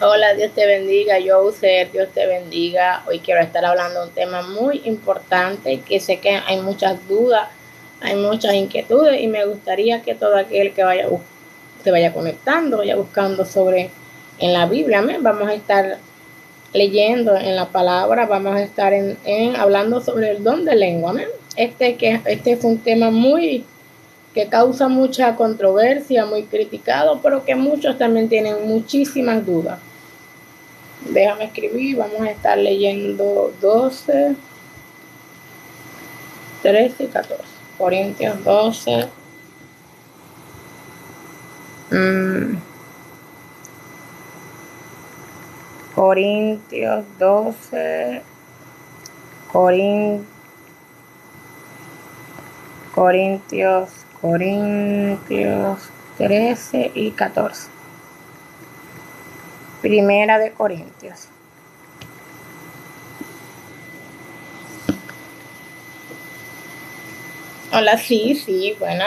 Hola, Dios te bendiga, Joser, Dios te bendiga. Hoy quiero estar hablando de un tema muy importante que sé que hay muchas dudas, hay muchas inquietudes y me gustaría que todo aquel que se vaya conectando, vaya buscando sobre en la Biblia. Amén. Vamos a estar leyendo en la palabra, vamos a estar hablando sobre el don de lengua. Amén. Este es un tema muy que causa mucha controversia, muy criticado, pero que muchos también tienen muchísimas dudas. Déjame escribir, vamos a estar leyendo 12, 13 y 14. Corintios 12. Corintios 12. Corintios 13 y 14. Primera de Corintios. Hola, sí, bueno,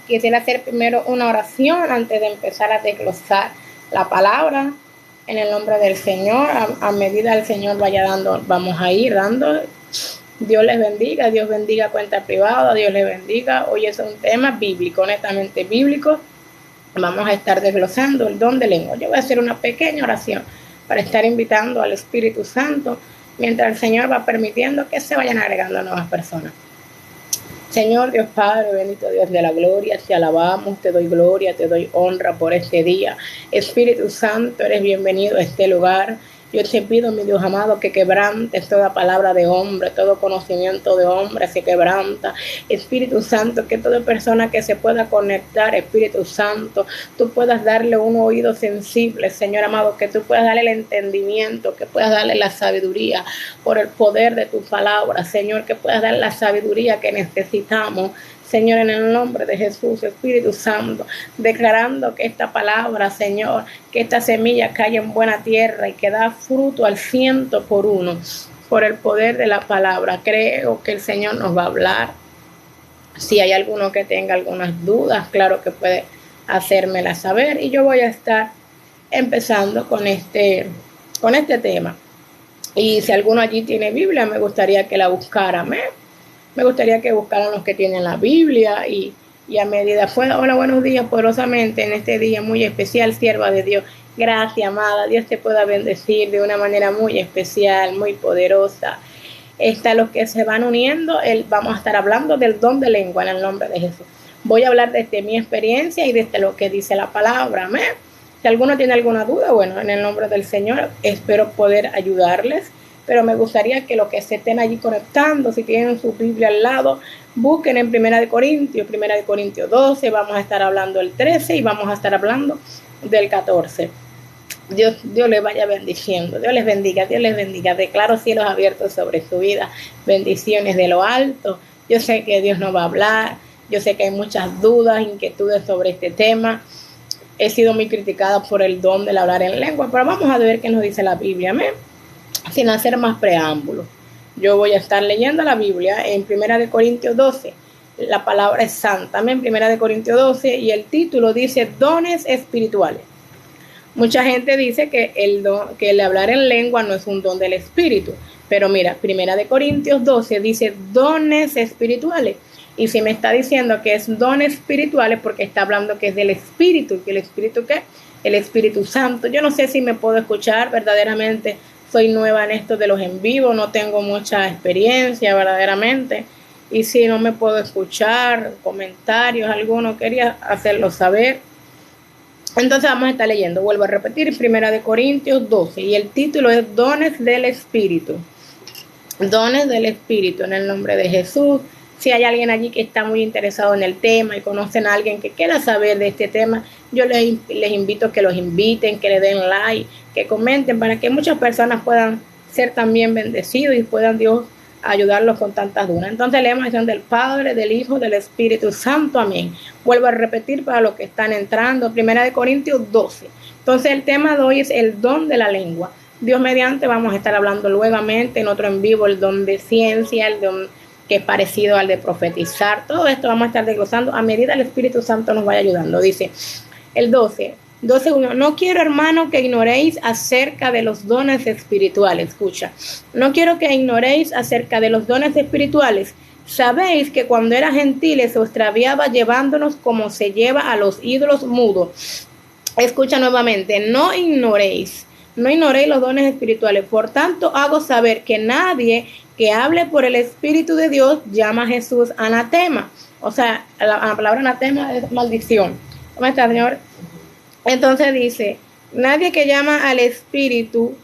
quisiera hacer primero una oración antes de empezar a desglosar la palabra en el nombre del Señor. A medida el Señor vaya dando, vamos a ir dando. Dios les bendiga, Dios bendiga cuenta privada, Dios les bendiga. Hoy es un tema bíblico, honestamente bíblico. Vamos a estar desglosando el don de lengua. Yo voy a hacer una pequeña oración para estar invitando al Espíritu Santo mientras el Señor va permitiendo que se vayan agregando nuevas personas. Señor Dios Padre, bendito Dios de la gloria, te alabamos, te doy gloria, te doy honra por este día. Espíritu Santo, eres bienvenido a este lugar. Yo te pido, mi Dios amado, que quebrantes toda palabra de hombre, todo conocimiento de hombre se quebranta. Espíritu Santo, que toda persona que se pueda conectar, Espíritu Santo, tú puedas darle un oído sensible, Señor amado, que tú puedas darle el entendimiento, que puedas darle la sabiduría por el poder de tu palabra, Señor, que puedas darle la sabiduría que necesitamos. Señor, en el nombre de Jesús, Espíritu Santo, declarando que esta palabra, Señor, que esta semilla cae en buena tierra y que da fruto al 100 por 1, por el poder de la palabra. Creo que el Señor nos va a hablar. Si hay alguno que tenga algunas dudas, claro que puede hacérmela saber y yo voy a estar empezando con este tema. Y si alguno allí tiene Biblia, me gustaría que la buscara. Me gustaría que buscaran los que tienen la Biblia y a medida fue. Hola, buenos días, poderosamente en este día muy especial, sierva de Dios. Gracias, amada. Dios te pueda bendecir de una manera muy especial, muy poderosa. Los que se van uniendo, vamos a estar hablando del don de lengua en el nombre de Jesús. Voy a hablar desde mi experiencia y desde lo que dice la palabra. Amén. Si alguno tiene alguna duda, bueno, en el nombre del Señor espero poder ayudarles. Pero me gustaría que los que se estén allí conectando, si tienen su Biblia al lado, busquen en Primera de Corintios 12, vamos a estar hablando del 13 y vamos a estar hablando del 14. Dios les vaya bendiciendo, Dios les bendiga, declaro cielos abiertos sobre su vida, bendiciones de lo alto. Yo sé que Dios nos va a hablar, yo sé que hay muchas dudas, inquietudes sobre este tema. He sido muy criticada por el don del hablar en lengua, pero vamos a ver qué nos dice la Biblia, amén. Sin hacer más preámbulos, yo voy a estar leyendo la Biblia en 1 Corintios 12. La palabra es santa, en 1 Corintios 12, y el título dice dones espirituales. Mucha gente dice que el hablar en lengua no es un don del espíritu, pero mira, 1 Corintios 12 dice dones espirituales. Y si me está diciendo que es dones espirituales, porque está hablando que es del espíritu, que el espíritu ¿qué? El Espíritu Santo. Yo no sé si me puedo escuchar verdaderamente. Soy nueva en esto de los en vivo, no tengo mucha experiencia verdaderamente. Y si no me puedo escuchar, comentarios, alguno, quería hacerlo saber. Entonces vamos a estar leyendo, vuelvo a repetir, 1 Corintios 12. Y el título es Dones del Espíritu. Dones del Espíritu en el nombre de Jesús. Si hay alguien allí que está muy interesado en el tema y conocen a alguien que quiera saber de este tema, yo les invito a que los inviten, que le den like, que comenten para que muchas personas puedan ser también bendecidos y puedan Dios ayudarlos con tantas dudas. Entonces leemos la del Padre, del Hijo, del Espíritu Santo. Amén. Vuelvo a repetir para los que están entrando, 1 Corintios 12. Entonces el tema de hoy es el don de la lengua. Dios mediante vamos a estar hablando nuevamente en otro en vivo, el don de ciencia, el don que es parecido al de profetizar. Todo esto vamos a estar desglosando a medida el Espíritu Santo nos vaya ayudando. Dice el 12, 2:1. No quiero, hermano, que ignoréis acerca de los dones espirituales. Escucha, no quiero que ignoréis acerca de los dones espirituales. Sabéis que cuando era gentiles se extraviaba llevándonos como se lleva a los ídolos mudos. Escucha nuevamente, no ignoréis los dones espirituales. Por tanto, hago saber que nadie que hable por el Espíritu de Dios llama a Jesús anatema. O sea, la palabra anatema es maldición. ¿Cómo está, señor? Entonces dice, nadie que llama al Espíritu,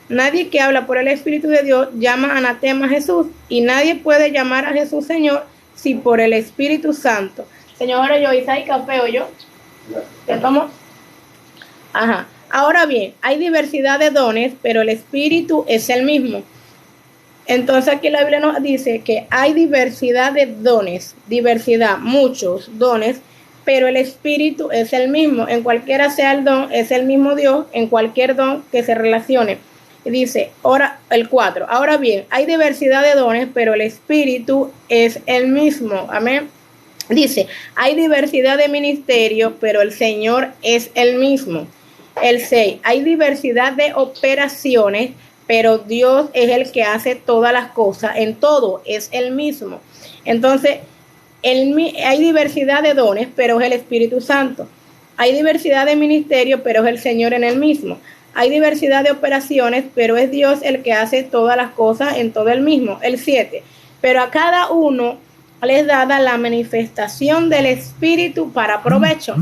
nadie que habla por el Espíritu de Dios llama anatema a Jesús, y nadie puede llamar a Jesús Señor si por el Espíritu Santo. Señor, yo hice café o yo. ¿Te tomo? Ajá. Ahora bien, hay diversidad de dones, pero el Espíritu es el mismo. Entonces aquí la Biblia nos dice que hay diversidad de dones, muchos dones, pero el Espíritu es el mismo. En cualquiera sea el don, es el mismo Dios, en cualquier don que se relacione. Dice, ahora el 4. Ahora bien, hay diversidad de dones, pero el Espíritu es el mismo. Amén. Dice, hay diversidad de ministerio, pero el Señor es el mismo. El 6. Hay diversidad de operaciones, pero Dios es el que hace todas las cosas. En todo es el mismo. Entonces, hay diversidad de dones, pero es el Espíritu Santo. Hay diversidad de ministerio, pero es el Señor en el mismo. Hay diversidad de operaciones, pero es Dios el que hace todas las cosas en todo el mismo. El 7. Pero a cada uno les dada la manifestación del Espíritu para provecho.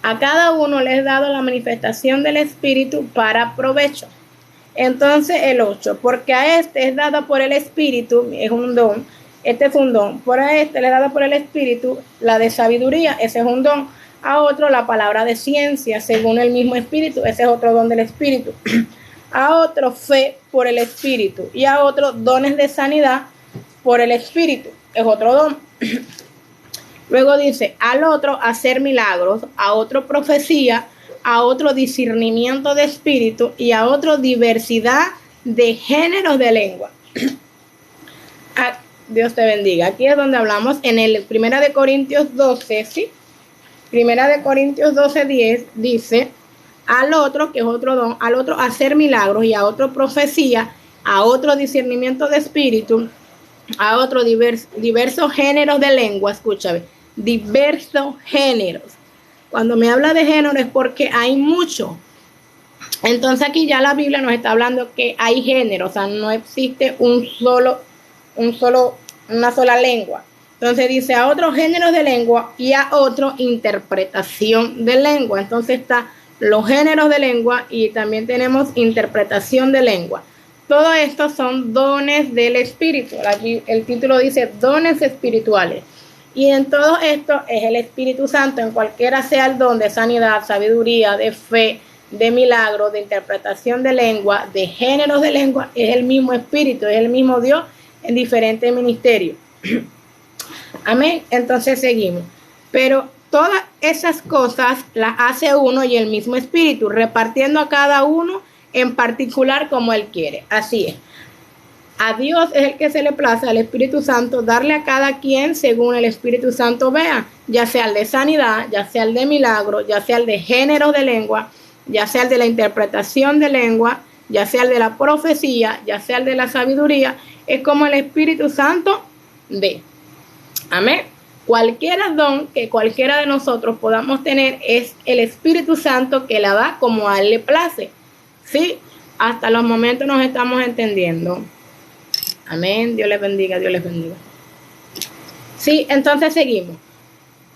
A cada uno les dado la manifestación del Espíritu para provecho. Entonces el 8. Porque a este es dada por el Espíritu, es un don. Este es un don. Por a este le es dada por el Espíritu la de sabiduría, ese es un don. A otro la palabra de ciencia, según el mismo Espíritu, ese es otro don del Espíritu. A otro fe por el Espíritu. Y a otro dones de sanidad por el Espíritu, es otro don. Luego dice, al otro hacer milagros, a otro profecía, a otro discernimiento de espíritu y a otro diversidad de géneros de lengua. Dios te bendiga. Aquí es donde hablamos en el 1 de Corintios 12, ¿sí? 1 de Corintios 12:10 dice, al otro, que es otro don, al otro hacer milagros y a otro profecía, a otro discernimiento de espíritu, a otro diversos géneros de lengua. Escúchame, diversos géneros. Cuando me habla de género es porque hay mucho. Entonces aquí ya la Biblia nos está hablando que hay género, o sea, no existe una sola lengua. Entonces dice a otros géneros de lengua y a otro interpretación de lengua. Entonces está los géneros de lengua y también tenemos interpretación de lengua. Todo esto son dones del Espíritu. Aquí el título dice dones espirituales. Y en todo esto es el Espíritu Santo, en cualquiera sea el don de sanidad, sabiduría, de fe, de milagro, de interpretación de lengua, de géneros de lengua, es el mismo Espíritu, es el mismo Dios en diferentes ministerios. Amén. Entonces seguimos. Pero todas esas cosas las hace uno y el mismo Espíritu, repartiendo a cada uno en particular como Él quiere. Así es. A Dios es el que se le place, al Espíritu Santo, darle a cada quien según el Espíritu Santo vea, ya sea el de sanidad, ya sea el de milagro, ya sea el de género de lengua, ya sea el de la interpretación de lengua, ya sea el de la profecía, ya sea el de la sabiduría, es como el Espíritu Santo ve. Amén. Cualquier don que cualquiera de nosotros podamos tener es el Espíritu Santo que la da como a Él le place. Sí, hasta los momentos nos estamos entendiendo. Amén. Dios les bendiga, Dios les bendiga. Sí, entonces seguimos.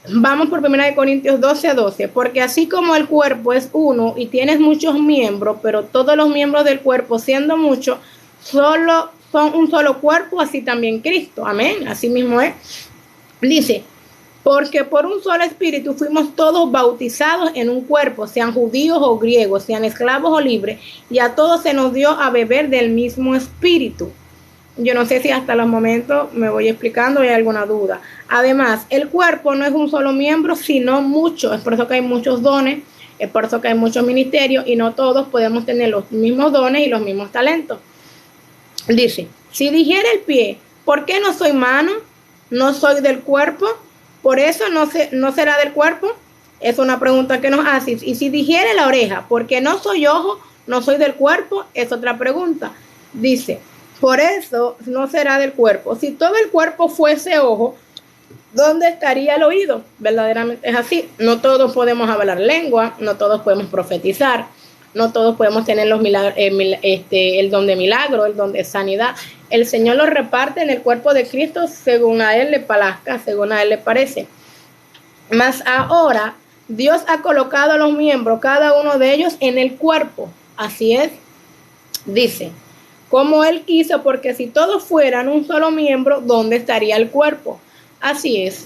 Vamos por 1 Corintios 12:12. Porque así como el cuerpo es uno y tienes muchos miembros, pero todos los miembros del cuerpo, siendo muchos, solo son un solo cuerpo, así también Cristo. Amén. Así mismo es. Dice, porque por un solo espíritu fuimos todos bautizados en un cuerpo, sean judíos o griegos, sean esclavos o libres, y a todos se nos dio a beber del mismo espíritu. Yo no sé si hasta los momentos me voy explicando o hay alguna duda. Además, el cuerpo no es un solo miembro, sino muchos. Es por eso que hay muchos dones, es por eso que hay muchos ministerios y no todos podemos tener los mismos dones y los mismos talentos. Dice, si dijera el pie, ¿por qué no soy mano? ¿No soy del cuerpo? ¿Por eso no será del cuerpo? Es una pregunta que nos hace. Y si dijere la oreja, porque no soy ojo, no soy del cuerpo, es otra pregunta. Dice, por eso no será del cuerpo. Si todo el cuerpo fuese ojo, ¿dónde estaría el oído? Verdaderamente es así. No todos podemos hablar lengua, no todos podemos profetizar, no todos podemos tener los milagros, el don de milagro, el don de sanidad. El Señor lo reparte en el cuerpo de Cristo según a Él le plazca, según a Él le parece. Mas ahora Dios ha colocado a los miembros, cada uno de ellos, en el cuerpo. Así es, dice, como Él quiso, porque si todos fueran un solo miembro, ¿dónde estaría el cuerpo? Así es,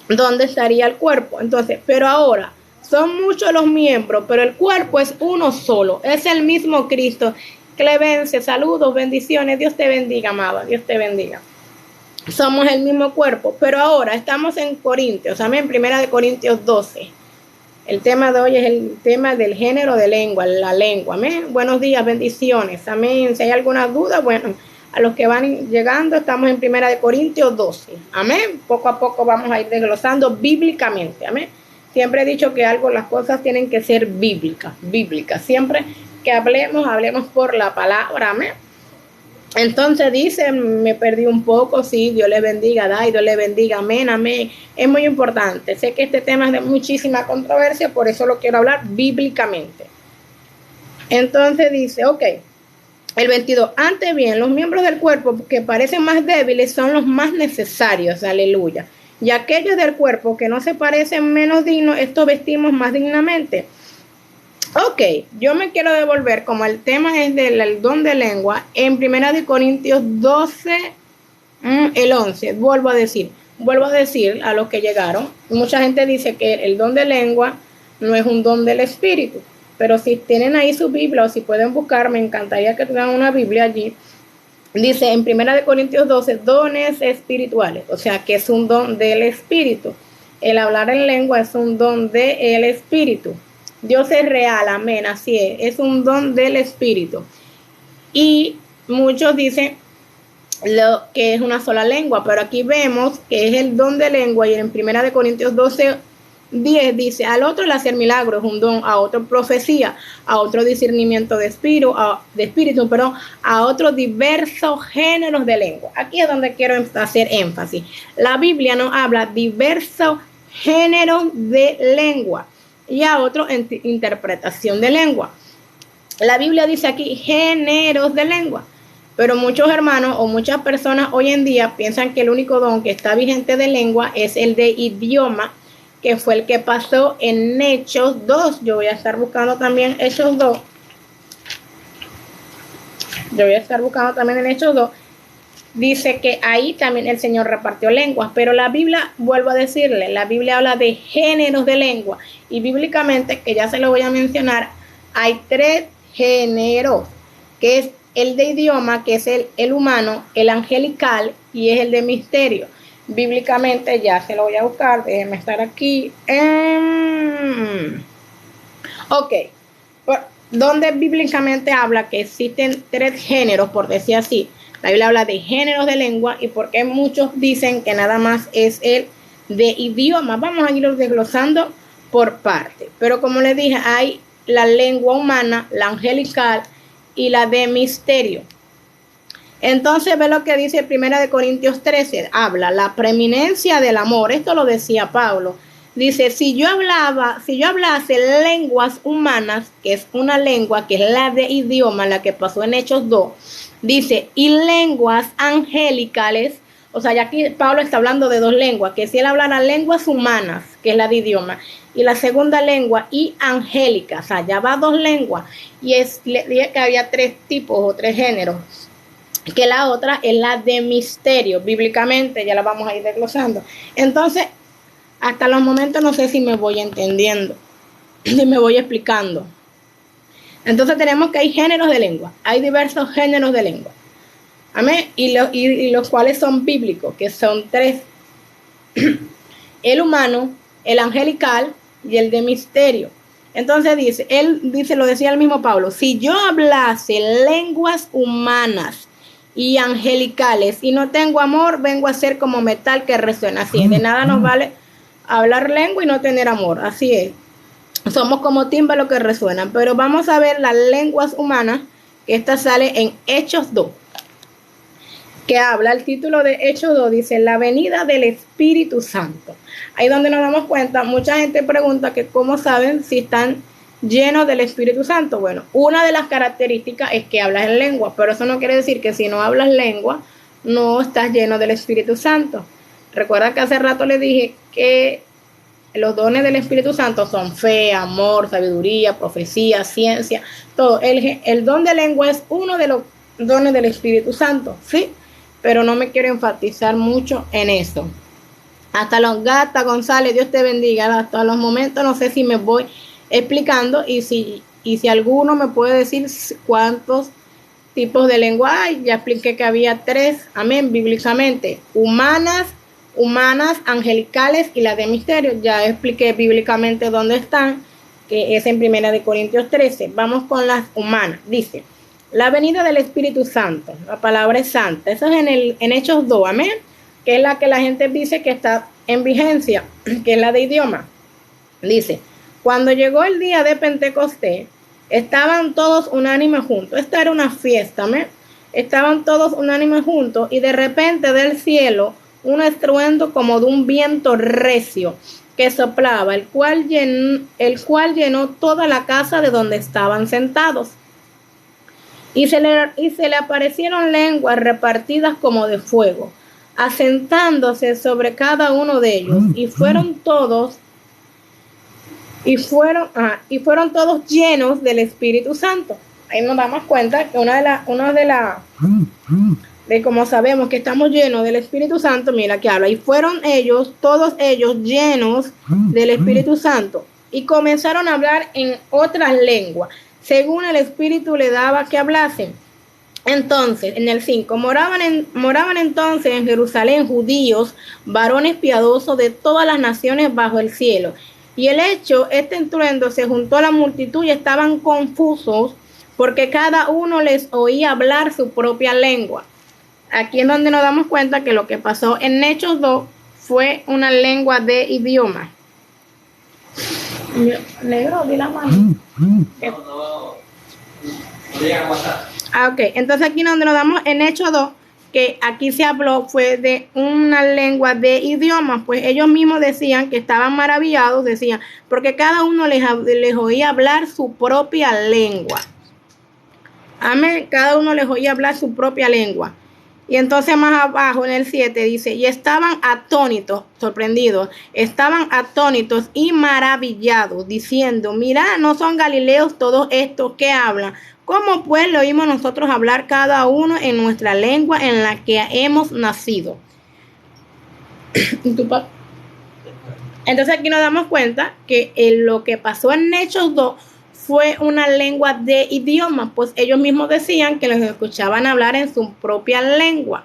¿dónde estaría el cuerpo? Entonces, pero ahora, son muchos los miembros, pero el cuerpo es uno solo, es el mismo Cristo. Clemencia, saludos, bendiciones, Dios te bendiga, amada, Dios te bendiga. Somos el mismo cuerpo, pero ahora estamos en Corintios, amén, 1 Corintios 12. El tema de hoy es el tema del género de lengua, la lengua, amén. Buenos días, bendiciones, amén. Si hay alguna duda, bueno, a los que van llegando, estamos en 1 Corintios 12, amén. Poco a poco vamos a ir desglosando bíblicamente, amén. Siempre he dicho que las cosas tienen que ser bíblicas. Siempre que hablemos por la palabra, amén. Entonces dice, me perdí un poco, sí, Dios le bendiga, Dios le bendiga, amén, amén. Es muy importante. Sé que este tema es de muchísima controversia, por eso lo quiero hablar bíblicamente. Entonces dice, ok, el 22, antes bien, los miembros del cuerpo que parecen más débiles son los más necesarios, aleluya. Y aquellos del cuerpo que no se parecen menos dignos, estos vestimos más dignamente. Ok, yo me quiero devolver, como el tema es del don de lengua, en 1 Corintios 12, el 11, vuelvo a decir a los que llegaron, mucha gente dice que el don de lengua no es un don del Espíritu, pero si tienen ahí su Biblia o si pueden buscar, me encantaría que tengan una Biblia allí. Dice en 1 Corintios 12, dones espirituales, o sea que es un don del Espíritu. El hablar en lengua es un don del Espíritu. Dios es real, amén, así es un don del Espíritu. Y muchos dicen que es una sola lengua, pero aquí vemos que es el don de lengua, y en 1 Corintios 12, 10 dice, al otro el hacer milagros es un don, a otro profecía, a otro discernimiento de espíritu, a otros diversos géneros de lengua. Aquí es donde quiero hacer énfasis. La Biblia nos habla diversos géneros de lengua y a otro interpretación de lengua. La Biblia dice aquí géneros de lengua, pero muchos hermanos o muchas personas hoy en día piensan que el único don que está vigente de lengua es el de idioma, que fue el que pasó en Hechos 2. Yo voy a estar buscando también Hechos 2. Dice que ahí también el Señor repartió lenguas, pero la Biblia, vuelvo a decirle, la Biblia habla de géneros de lengua, y bíblicamente, que ya se lo voy a mencionar, hay 3 géneros, que es el de idioma, que es el humano, el angelical y es el de misterio. Bíblicamente ya se lo voy a buscar, déjenme estar aquí. Ok, donde bíblicamente habla que existen 3 géneros, por decir así. La Biblia habla de géneros de lengua, y porque muchos dicen que nada más es el de idioma. Vamos a irlo desglosando por parte. Pero como les dije, hay la lengua humana, la angelical y la de misterio. Entonces ve lo que dice 1 Corintios 13, habla la preeminencia del amor. Esto lo decía Pablo. Dice, si yo hablase lenguas humanas, que es una lengua, que es la de idioma, la que pasó en Hechos 2, dice, y lenguas angelicales, o sea, ya aquí Pablo está hablando de 2 lenguas, que si él hablara lenguas humanas, que es la de idioma, y la segunda lengua, y angélica, o sea, ya va 2 lenguas, y le dije que había 3 tipos o 3 géneros, que la otra es la de misterio, bíblicamente, ya la vamos a ir desglosando. Entonces, hasta los momentos no sé si me voy entendiendo, si me voy explicando. Entonces tenemos que hay géneros de lengua, hay diversos géneros de lengua. Amén. Y los cuales son bíblicos, que son 3. El humano, el angelical y el de misterio. Entonces lo decía el mismo Pablo, si yo hablase lenguas humanas y angelicales y no tengo amor, vengo a ser como metal que resuena. Así, de nada nos vale hablar lengua y no tener amor, así es. Somos como tímbalos que resuenan, pero vamos a ver las lenguas humanas, que esta sale en Hechos 2, que habla, el título de Hechos 2 dice, la venida del Espíritu Santo. Ahí donde nos damos cuenta, mucha gente pregunta que cómo saben si están llenos del Espíritu Santo. Bueno, una de las características es que hablas en lengua, pero eso no quiere decir que si no hablas lengua, no estás lleno del Espíritu Santo. Recuerda que hace rato les dije que los dones del Espíritu Santo son fe, amor, sabiduría, profecía, ciencia, todo. El don de lengua es uno de los dones del Espíritu Santo, ¿sí? Pero no me quiero enfatizar mucho en eso. Hasta los Gata González, Dios te bendiga. Hasta los momentos no sé si me voy explicando y si alguno me puede decir cuántos tipos de lengua hay. Ya expliqué que había 3, amén, bíblicamente, humanas, angelicales y las de misterio. Ya expliqué bíblicamente dónde están, que es en 1 Corintios 13. Vamos con las humanas. Dice, la venida del Espíritu Santo, la palabra es santa. Eso es en Hechos 2, amén, que es la que la gente dice que está en vigencia, que es la de idioma. Dice, cuando llegó el día de Pentecostés, estaban todos unánimes juntos. Esta era una fiesta, amén. Estaban todos unánimes juntos y de repente del cielo un estruendo como de un viento recio que soplaba, el cual llenó toda la casa de donde estaban sentados. Y se le aparecieron lenguas repartidas como de fuego, asentándose sobre cada uno de ellos, y fueron todos llenos del Espíritu Santo. Ahí nos damos cuenta que de cómo sabemos que estamos llenos del Espíritu Santo, mira que habla, y fueron todos ellos llenos del Espíritu Santo, y comenzaron a hablar en otras lenguas, según el Espíritu le daba que hablasen. Entonces, en el 5, moraban entonces en Jerusalén judíos, varones piadosos de todas las naciones bajo el cielo. Y este estruendo se juntó a la multitud y estaban confusos, porque cada uno les oía hablar su propia lengua. Aquí es donde nos damos cuenta que lo que pasó en Hechos 2 fue una lengua de idioma. Negro, di la mano. Ok, entonces aquí donde nos damos en Hechos 2, que aquí se habló fue de una lengua de idiomas, pues ellos mismos decían que estaban maravillados, decían, porque cada uno les oía hablar su propia lengua. Amén, cada uno les oía hablar su propia lengua. Y entonces más abajo en el 7 dice, y estaban atónitos, sorprendidos, estaban atónitos y maravillados, diciendo, mira, ¿no son galileos todos estos que hablan? ¿Cómo pues lo oímos nosotros hablar cada uno en nuestra lengua en la que hemos nacido? Entonces aquí nos damos cuenta que lo que pasó en Hechos 2 fue una lengua de idiomas, pues ellos mismos decían que los escuchaban hablar en su propia lengua.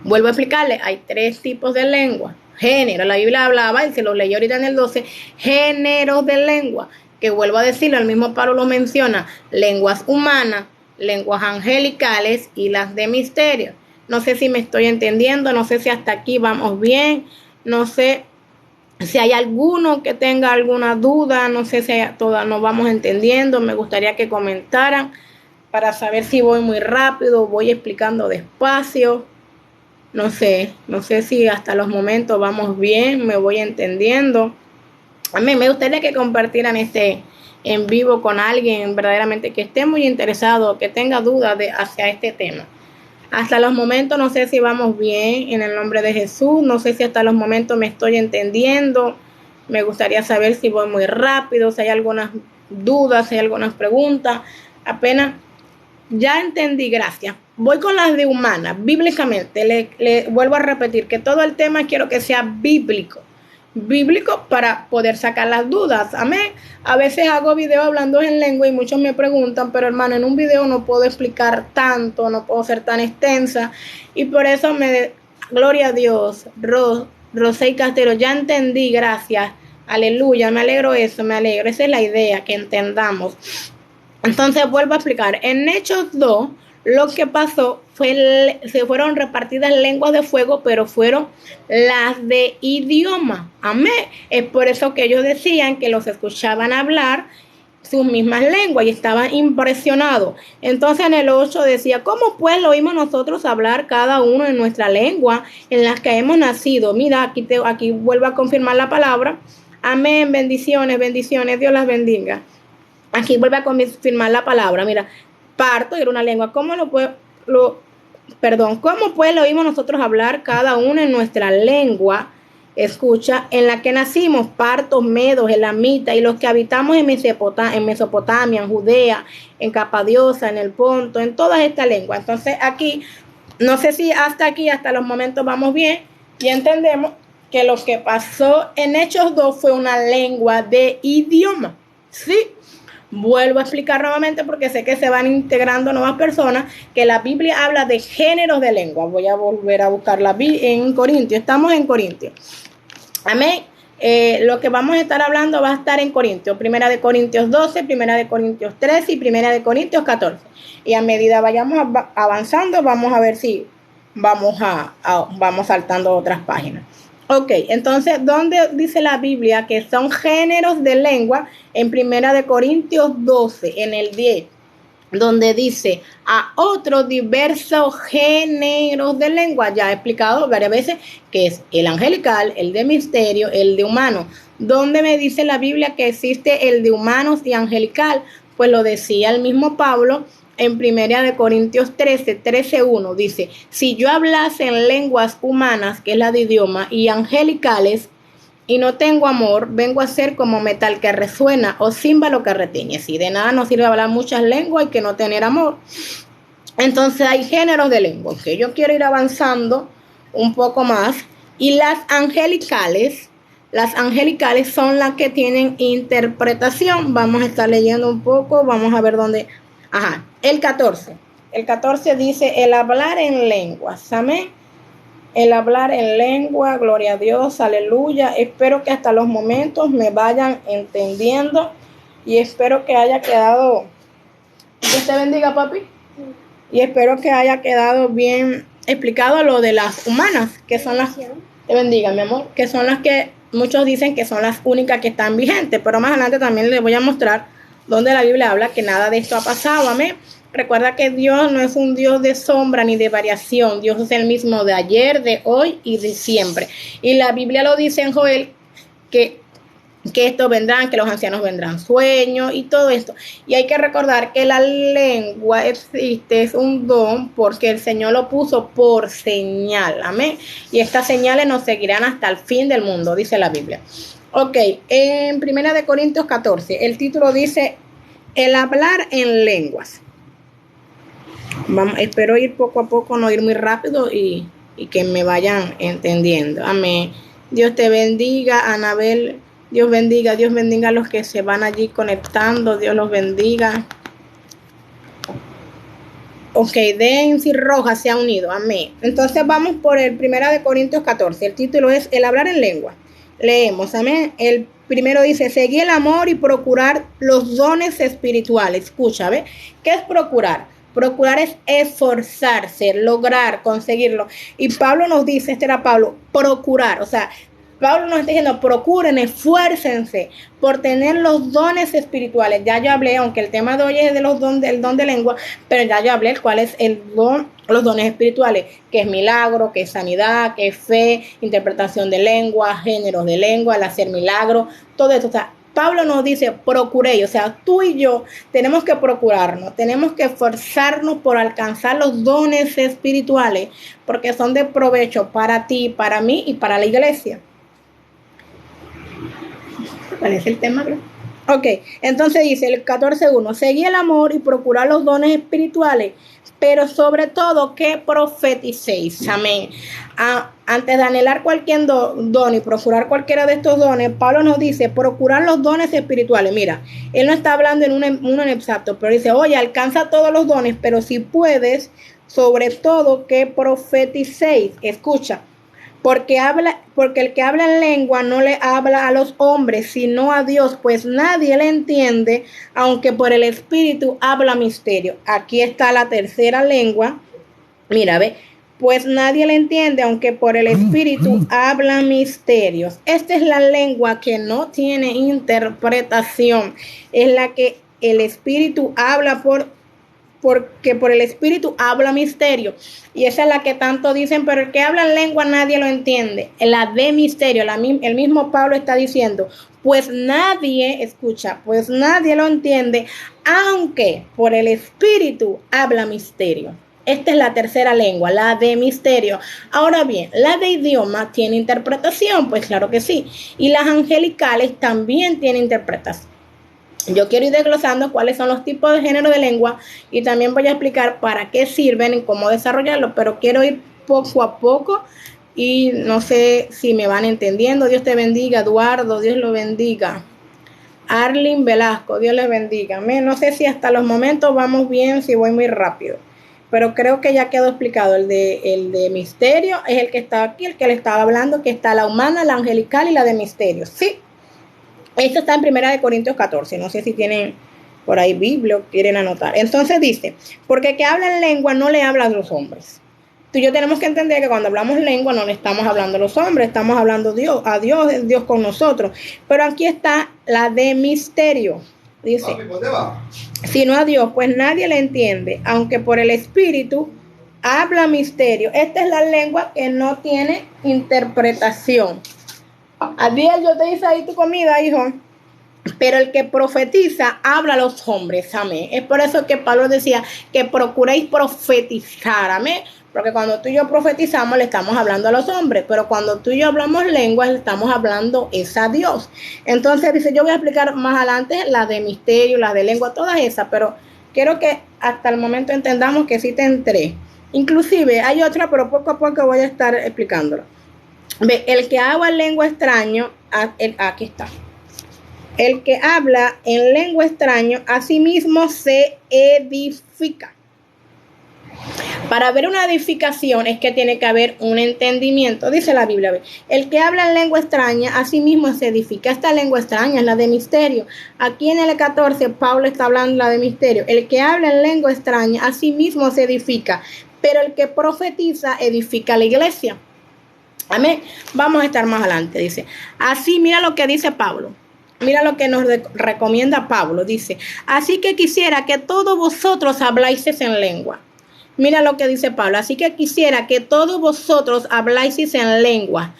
Vuelvo a explicarles, hay 3 tipos de lengua. Género, la Biblia hablaba, y se lo leí ahorita en el 12, géneros de lengua, que vuelvo a decirlo, el mismo Pablo lo menciona, lenguas humanas, lenguas angelicales y las de misterio. No sé si me estoy entendiendo, no sé si hasta aquí vamos bien, no sé si hay alguno que tenga alguna duda, no sé si todas nos vamos entendiendo, me gustaría que comentaran para saber si voy muy rápido, voy explicando despacio, no sé si hasta los momentos vamos bien, me voy entendiendo. A mí me gustaría que compartieran en vivo con alguien verdaderamente que esté muy interesado, que tenga dudas hacia este tema. Hasta los momentos no sé si vamos bien en el nombre de Jesús, no sé si hasta los momentos me estoy entendiendo, me gustaría saber si voy muy rápido, si hay algunas dudas, si hay algunas preguntas, apenas ya entendí, gracias. Voy con las de humanas, bíblicamente, le vuelvo a repetir que todo el tema quiero que sea bíblico para poder sacar las dudas, amén. A veces hago videos hablando en lengua y muchos me preguntan, pero hermano, en un video no puedo explicar tanto, no puedo ser tan extensa, y por eso gloria a Dios, Rosey Castero, ya entendí, gracias, aleluya, me alegro, esa es la idea, que entendamos. Entonces vuelvo a explicar, en Hechos 2, lo que pasó fue, se fueron repartidas lenguas de fuego, pero fueron las de idioma. Amén. Es por eso que ellos decían que los escuchaban hablar sus mismas lenguas y estaban impresionados. Entonces en el 8 decía, ¿cómo pues lo oímos nosotros hablar cada uno en nuestra lengua en las que hemos nacido? Mira, aquí vuelvo a confirmar la palabra. Amén, bendiciones, bendiciones, Dios las bendiga. Aquí vuelve a confirmar la palabra. Mira, parto era una lengua. ¿Cómo ¿cómo pues lo oímos nosotros hablar cada uno en nuestra lengua? Escucha, en la que nacimos, partos, medos, elamitas, y los que habitamos en Mesopotamia, en Judea, en Capadiosa, en el Ponto, en todas estas lenguas. Entonces aquí, no sé si hasta aquí, hasta los momentos vamos bien, y entendemos que lo que pasó en Hechos 2 fue una lengua de idioma. Sí, vuelvo a explicar nuevamente porque sé que se van integrando nuevas personas, que la Biblia habla de géneros de lengua. Voy a volver a buscarla en Corintios. Estamos en Corintios. Amén. Lo que vamos a estar hablando va a estar en Corintios. Primera de Corintios 12, Primera de Corintios 13 y Primera de Corintios 14. Y a medida vayamos avanzando, vamos a ver si vamos saltando otras páginas. Ok, entonces, ¿dónde dice la Biblia que son géneros de lengua? En Primera de Corintios 12, en el 10, donde dice a otros diversos géneros de lengua. Ya he explicado varias veces que es el angelical, el de misterio, el de humano. ¿Dónde me dice la Biblia que existe el de humanos y angelical? Pues lo decía el mismo Pablo en Primera de Corintios 13:1, dice, si yo hablase en lenguas humanas, que es la de idioma, y angelicales, y no tengo amor, vengo a ser como metal que resuena o címbalo que retiñe. Si de nada nos sirve hablar muchas lenguas y que no tener amor. Entonces hay géneros de lengua, que yo quiero ir avanzando un poco más. Y las angelicales son las que tienen interpretación. Vamos a estar leyendo un poco, vamos a ver dónde. Ajá, el 14. El 14 dice, el hablar en lenguas. Amén. El hablar en lengua, gloria a Dios, aleluya. Espero que hasta los momentos me vayan entendiendo y espero que haya quedado, Dios te bendiga, papi, y espero que haya quedado bien explicado lo de las humanas, que son las, te bendiga, mi amor, que son las que muchos dicen que son las únicas que están vigentes, pero más adelante también les voy a mostrar donde la Biblia habla que nada de esto ha pasado, amén. Recuerda que Dios no es un Dios de sombra ni de variación. Dios es el mismo de ayer, de hoy y de siempre. Y la Biblia lo dice en Joel que estos vendrán, que los ancianos vendrán sueños y todo esto. Y hay que recordar que la lengua existe, es un don porque el Señor lo puso por señal. Amén. Y estas señales nos seguirán hasta el fin del mundo, dice la Biblia. Ok, en Primera de Corintios 14, el título dice, el hablar en lenguas. Espero ir poco a poco, no ir muy rápido y que me vayan entendiendo. Amén. Dios te bendiga, Anabel. Dios bendiga a los que se van allí conectando. Dios los bendiga. Ok, Densi Rojas se ha unido. Amén. Entonces vamos por el Primera de Corintios 14. El título es el hablar en lengua. Leemos, amén. El primero dice, seguir el amor y procurar los dones espirituales. Escucha, ¿ves? ¿Qué es procurar? Procurar es esforzarse, lograr, conseguirlo. Y Pablo nos dice, este era Pablo, procurar. O sea, Pablo nos está diciendo, procuren, esfuércense por tener los dones espirituales. Ya yo hablé, aunque el tema de hoy es de del don de lengua, pero ya yo hablé cuál es el don, los dones espirituales, que es milagro, que es sanidad, que es fe, interpretación de lengua, géneros de lengua, el hacer milagro, todo eso. O sea, Pablo nos dice, procuréis, o sea, tú y yo tenemos que procurarnos, tenemos que esforzarnos por alcanzar los dones espirituales, porque son de provecho para ti, para mí y para la iglesia. ¿Cuál es el tema? Ok, entonces dice el 14:1, seguir el amor y procurar los dones espirituales, pero sobre todo que profeticéis. Amén. Antes de anhelar cualquier don y procurar cualquiera de estos dones, Pablo nos dice, procurar los dones espirituales. Mira, él no está hablando en uno exacto, pero dice, oye, alcanza todos los dones, pero si puedes, sobre todo que profeticéis. Escucha, Porque el que habla en lengua no le habla a los hombres, sino a Dios, pues nadie le entiende, aunque por el Espíritu habla misterio. Aquí está la tercera lengua. Mira, ve, pues nadie le entiende, aunque por el Espíritu habla misterios. Esta es la lengua que no tiene interpretación. Es la que el Espíritu habla porque por el Espíritu habla misterio. Y esa es la que tanto dicen, pero el que habla en lengua nadie lo entiende. La de misterio, el mismo Pablo está diciendo, pues nadie, escucha, pues nadie lo entiende, aunque por el Espíritu habla misterio. Esta es la tercera lengua, la de misterio. Ahora bien, la de idioma tiene interpretación, pues claro que sí. Y las angelicales también tienen interpretación. Yo quiero ir desglosando cuáles son los tipos de género de lengua y también voy a explicar para qué sirven y cómo desarrollarlo, pero quiero ir poco a poco y no sé si me van entendiendo. Dios te bendiga, Eduardo, Dios lo bendiga. Arlene Velasco, Dios les bendiga. No sé si hasta los momentos vamos bien, si voy muy rápido, pero creo que ya quedó explicado. El de misterio es el que está aquí, el que le estaba hablando, que está la humana, la angelical y la de misterio. Sí. Esto está en 1 Corintios 14. No sé si tienen por ahí Biblia o quieren anotar. Entonces dice, porque el que habla en lengua no le habla a los hombres. Tú y yo tenemos que entender que cuando hablamos lengua no le estamos hablando a los hombres, estamos hablando a Dios, Dios con nosotros. Pero aquí está la de misterio. Dice, ¿dónde va? Sino a Dios, pues nadie le entiende, aunque por el Espíritu habla misterio. Esta es la lengua que no tiene interpretación. Adiel, yo te hice ahí tu comida, hijo. Pero el que profetiza habla a los hombres, amén. Es por eso que Pablo decía que procuréis profetizar, amén. Porque cuando tú y yo profetizamos le estamos hablando a los hombres, pero cuando tú y yo hablamos lenguas le estamos hablando es a Dios. Entonces dice, yo voy a explicar más adelante las de misterio, las de lengua, todas esas, pero quiero que hasta el momento entendamos que sí te entré. Inclusive hay otra, pero poco a poco voy a estar explicándolo. Ve, el que habla en lengua extraña, aquí está. El que habla en lengua extraña, a sí mismo se edifica. Para ver una edificación es que tiene que haber un entendimiento, dice la Biblia. Ve, el que habla en lengua extraña, a sí mismo se edifica. Esta lengua extraña es la de misterio. Aquí en el 14, Pablo está hablando de la de misterio. El que habla en lengua extraña, a sí mismo se edifica. Pero el que profetiza, edifica la iglesia. Amén. Vamos a estar más adelante. Dice, así mira lo que dice Pablo. Mira lo que nos recomienda Pablo. Dice, así que quisiera que todos vosotros habláis en lengua. Mira lo que dice Pablo. Así que quisiera que todos vosotros habláis en lengua.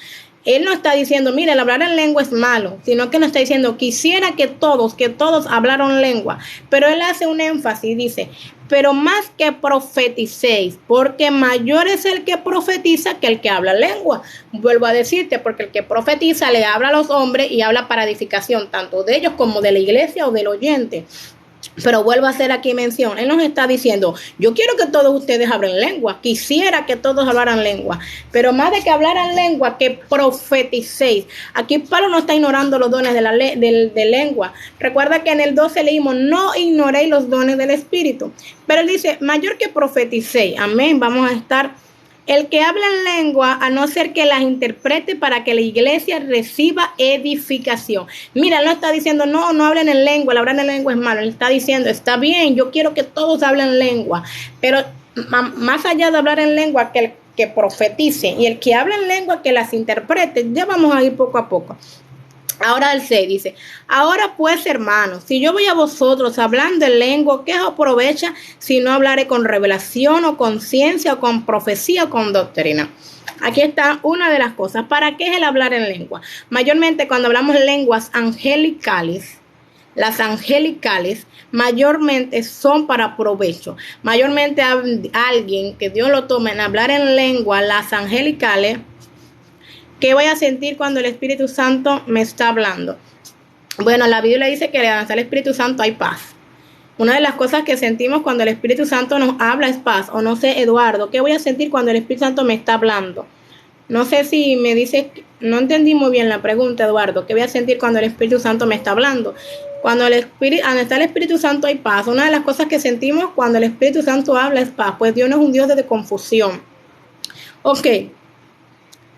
Él no está diciendo, mire, el hablar en lengua es malo, sino que nos está diciendo, quisiera que todos hablaron lengua. Pero él hace un énfasis, dice, pero más que profeticéis, porque mayor es el que profetiza que el que habla lengua. Vuelvo a decirte, porque el que profetiza le habla a los hombres y habla para edificación, tanto de ellos como de la iglesia o del oyente. Pero vuelvo a hacer aquí mención, él nos está diciendo, yo quiero que todos ustedes hablen lengua, quisiera que todos hablaran lengua, pero más de que hablaran lengua, que profeticéis. Aquí Pablo no está ignorando los dones de lengua. Recuerda que en el 12 leímos, no ignoréis los dones del Espíritu, pero él dice, mayor que profeticéis, amén. Vamos a estar, el que habla en lengua, a no ser que las interprete para que la iglesia reciba edificación. Mira, él no está diciendo, no hablen en lengua, el hablar en lengua es malo. Él está diciendo, está bien, yo quiero que todos hablen lengua, pero más allá de hablar en lengua, que profetice, y el que habla en lengua, que las interprete. Ya vamos a ir poco a poco. Ahora el 6 dice, ahora pues hermanos, si yo voy a vosotros hablando en lengua, ¿qué os aprovecha si no hablaré con revelación o con ciencia o con profecía o con doctrina? Aquí está una de las cosas. ¿Para qué es el hablar en lengua? Mayormente cuando hablamos lenguas angelicales, las angelicales mayormente son para provecho. Mayormente alguien que Dios lo tome en hablar en lengua, las angelicales, ¿qué voy a sentir cuando el Espíritu Santo me está hablando? Bueno, la Biblia dice que al danzar el Espíritu Santo hay paz. Una de las cosas que sentimos cuando el Espíritu Santo nos habla es paz. O no sé, Eduardo, ¿qué voy a sentir cuando el Espíritu Santo me está hablando? No sé si me dices, no entendí muy bien la pregunta, Eduardo. ¿Qué voy a sentir cuando el Espíritu Santo me está hablando? Cuando al estar el Espíritu Santo hay paz. Una de las cosas que sentimos cuando el Espíritu Santo habla es paz. Pues Dios no es un Dios de confusión. Ok.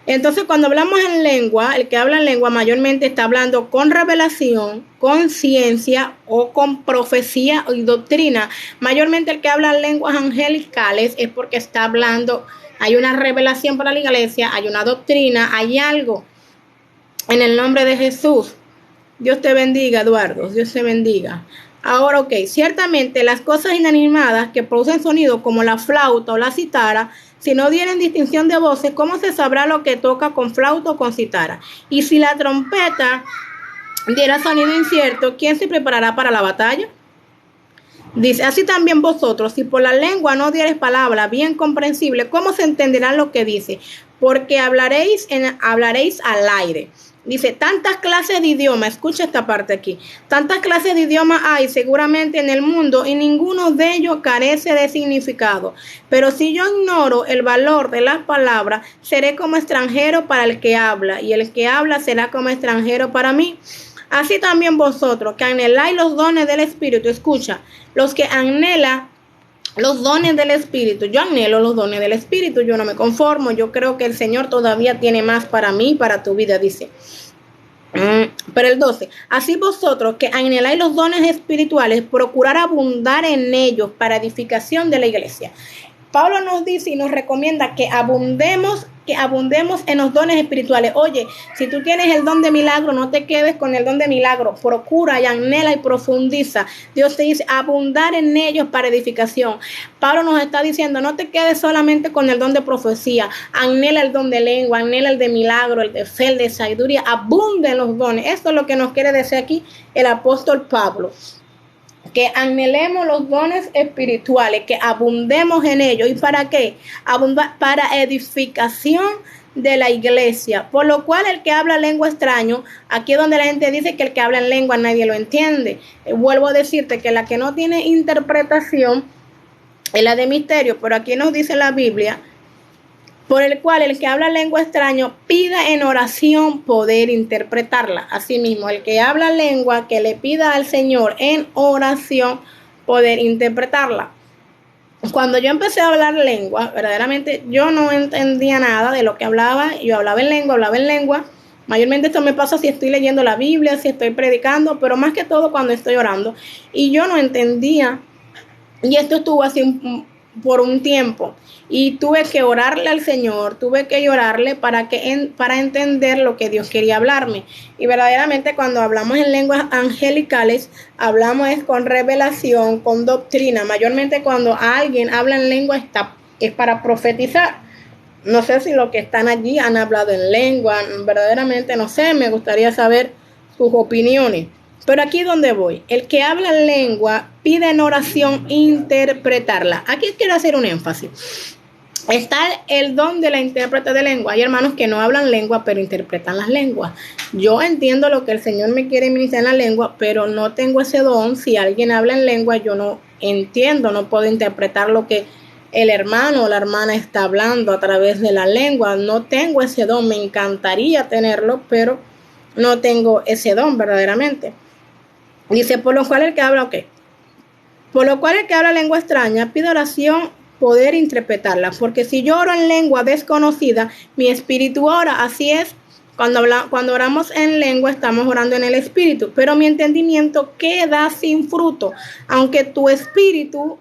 Entonces, cuando hablamos en lengua, el que habla en lengua mayormente está hablando con revelación, con ciencia o con profecía y doctrina. Mayormente el que habla en lenguas angelicales es porque está hablando, hay una revelación para la iglesia, hay una doctrina, hay algo en el nombre de Jesús. Dios te bendiga, Eduardo. Dios te bendiga. Ahora, ok, ciertamente las cosas inanimadas que producen sonido como la flauta o la citara, si no tienen distinción de voces, ¿cómo se sabrá lo que toca con flauta o con citara? Y si la trompeta diera sonido incierto, ¿quién se preparará para la batalla? Dice, así también vosotros, si por la lengua no diereis palabra bien comprensible, ¿cómo se entenderá lo que dice? Porque hablaréis al aire. Dice, tantas clases de idiomas, escucha esta parte aquí, tantas clases de idiomas hay seguramente en el mundo y ninguno de ellos carece de significado. Pero si yo ignoro el valor de las palabras, seré como extranjero para el que habla, y el que habla será como extranjero para mí. Así también vosotros, que anheláis los dones del Espíritu, escucha, los que anhelan los dones del Espíritu, yo anhelo los dones del Espíritu, yo no me conformo, yo creo que el Señor todavía tiene más para mí y para tu vida, dice. Pero el 12, así vosotros que anheláis los dones espirituales, procurar abundar en ellos para edificación de la iglesia. Pablo nos dice y nos recomienda que abundemos en los dones espirituales. Oye, si tú tienes el don de milagro, no te quedes con el don de milagro. Procura y anhela y profundiza. Dios te dice abundar en ellos para edificación. Pablo nos está diciendo, no te quedes solamente con el don de profecía. Anhela el don de lengua, anhela el de milagro, el de fe, el de sabiduría. Abunde en los dones. Esto es lo que nos quiere decir aquí el apóstol Pablo. Que anhelemos los dones espirituales, que abundemos en ellos. ¿Y para qué? Para edificación de la iglesia. Por lo cual el que habla lengua extraño, aquí es donde la gente dice que el que habla en lengua nadie lo entiende. Vuelvo a decirte que la que no tiene interpretación es la de misterio, pero aquí nos dice la Biblia, por el cual el que habla lengua extraño pida en oración poder interpretarla. Asimismo, el que habla lengua, que le pida al Señor en oración poder interpretarla. Cuando yo empecé a hablar lengua, verdaderamente yo no entendía nada de lo que hablaba. Yo hablaba en lengua. Mayormente esto me pasa si estoy leyendo la Biblia, si estoy predicando, pero más que todo cuando estoy orando. Y yo no entendía. Y esto estuvo así por un tiempo. Y tuve que orarle al Señor, tuve que llorarle para entender lo que Dios quería hablarme. Y verdaderamente cuando hablamos en lenguas angelicales, hablamos es con revelación, con doctrina. Mayormente cuando alguien habla en lengua es para profetizar. No sé si los que están allí han hablado en lengua, verdaderamente no sé, me gustaría saber sus opiniones. Pero aquí es donde voy. El que habla en lengua pide en oración interpretarla. Aquí quiero hacer un énfasis. Está el don de la intérprete de lengua. Hay hermanos que no hablan lengua, pero interpretan las lenguas. Yo entiendo lo que el Señor me quiere ministrar en la lengua, pero no tengo ese don. Si alguien habla en lengua, yo no entiendo, no puedo interpretar lo que el hermano o la hermana está hablando a través de la lengua. No tengo ese don. Me encantaría tenerlo, pero no tengo ese don verdaderamente. Dice, por lo cual el que habla, por lo cual el que habla lengua extraña pide oración poder interpretarla, porque si yo oro en lengua desconocida, mi espíritu ora. Así es, cuando oramos en lengua estamos orando en el espíritu, pero mi entendimiento queda sin fruto. Aunque tu espíritu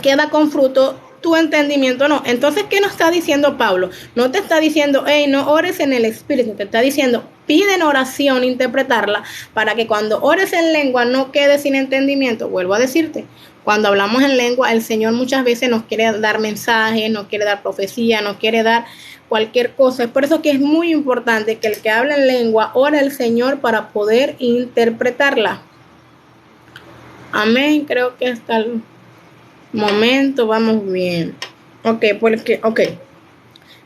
queda con fruto, tu entendimiento no. Entonces, ¿qué nos está diciendo Pablo? No te está diciendo, hey, no ores en el espíritu, te está diciendo, pide en oración interpretarla para que cuando ores en lengua no quedes sin entendimiento. Vuelvo a decirte, cuando hablamos en lengua, el Señor muchas veces nos quiere dar mensajes, nos quiere dar profecía, nos quiere dar cualquier cosa. Es por eso que es muy importante que el que habla en lengua ore al Señor para poder interpretarla. Amén. Creo que hasta el momento vamos bien.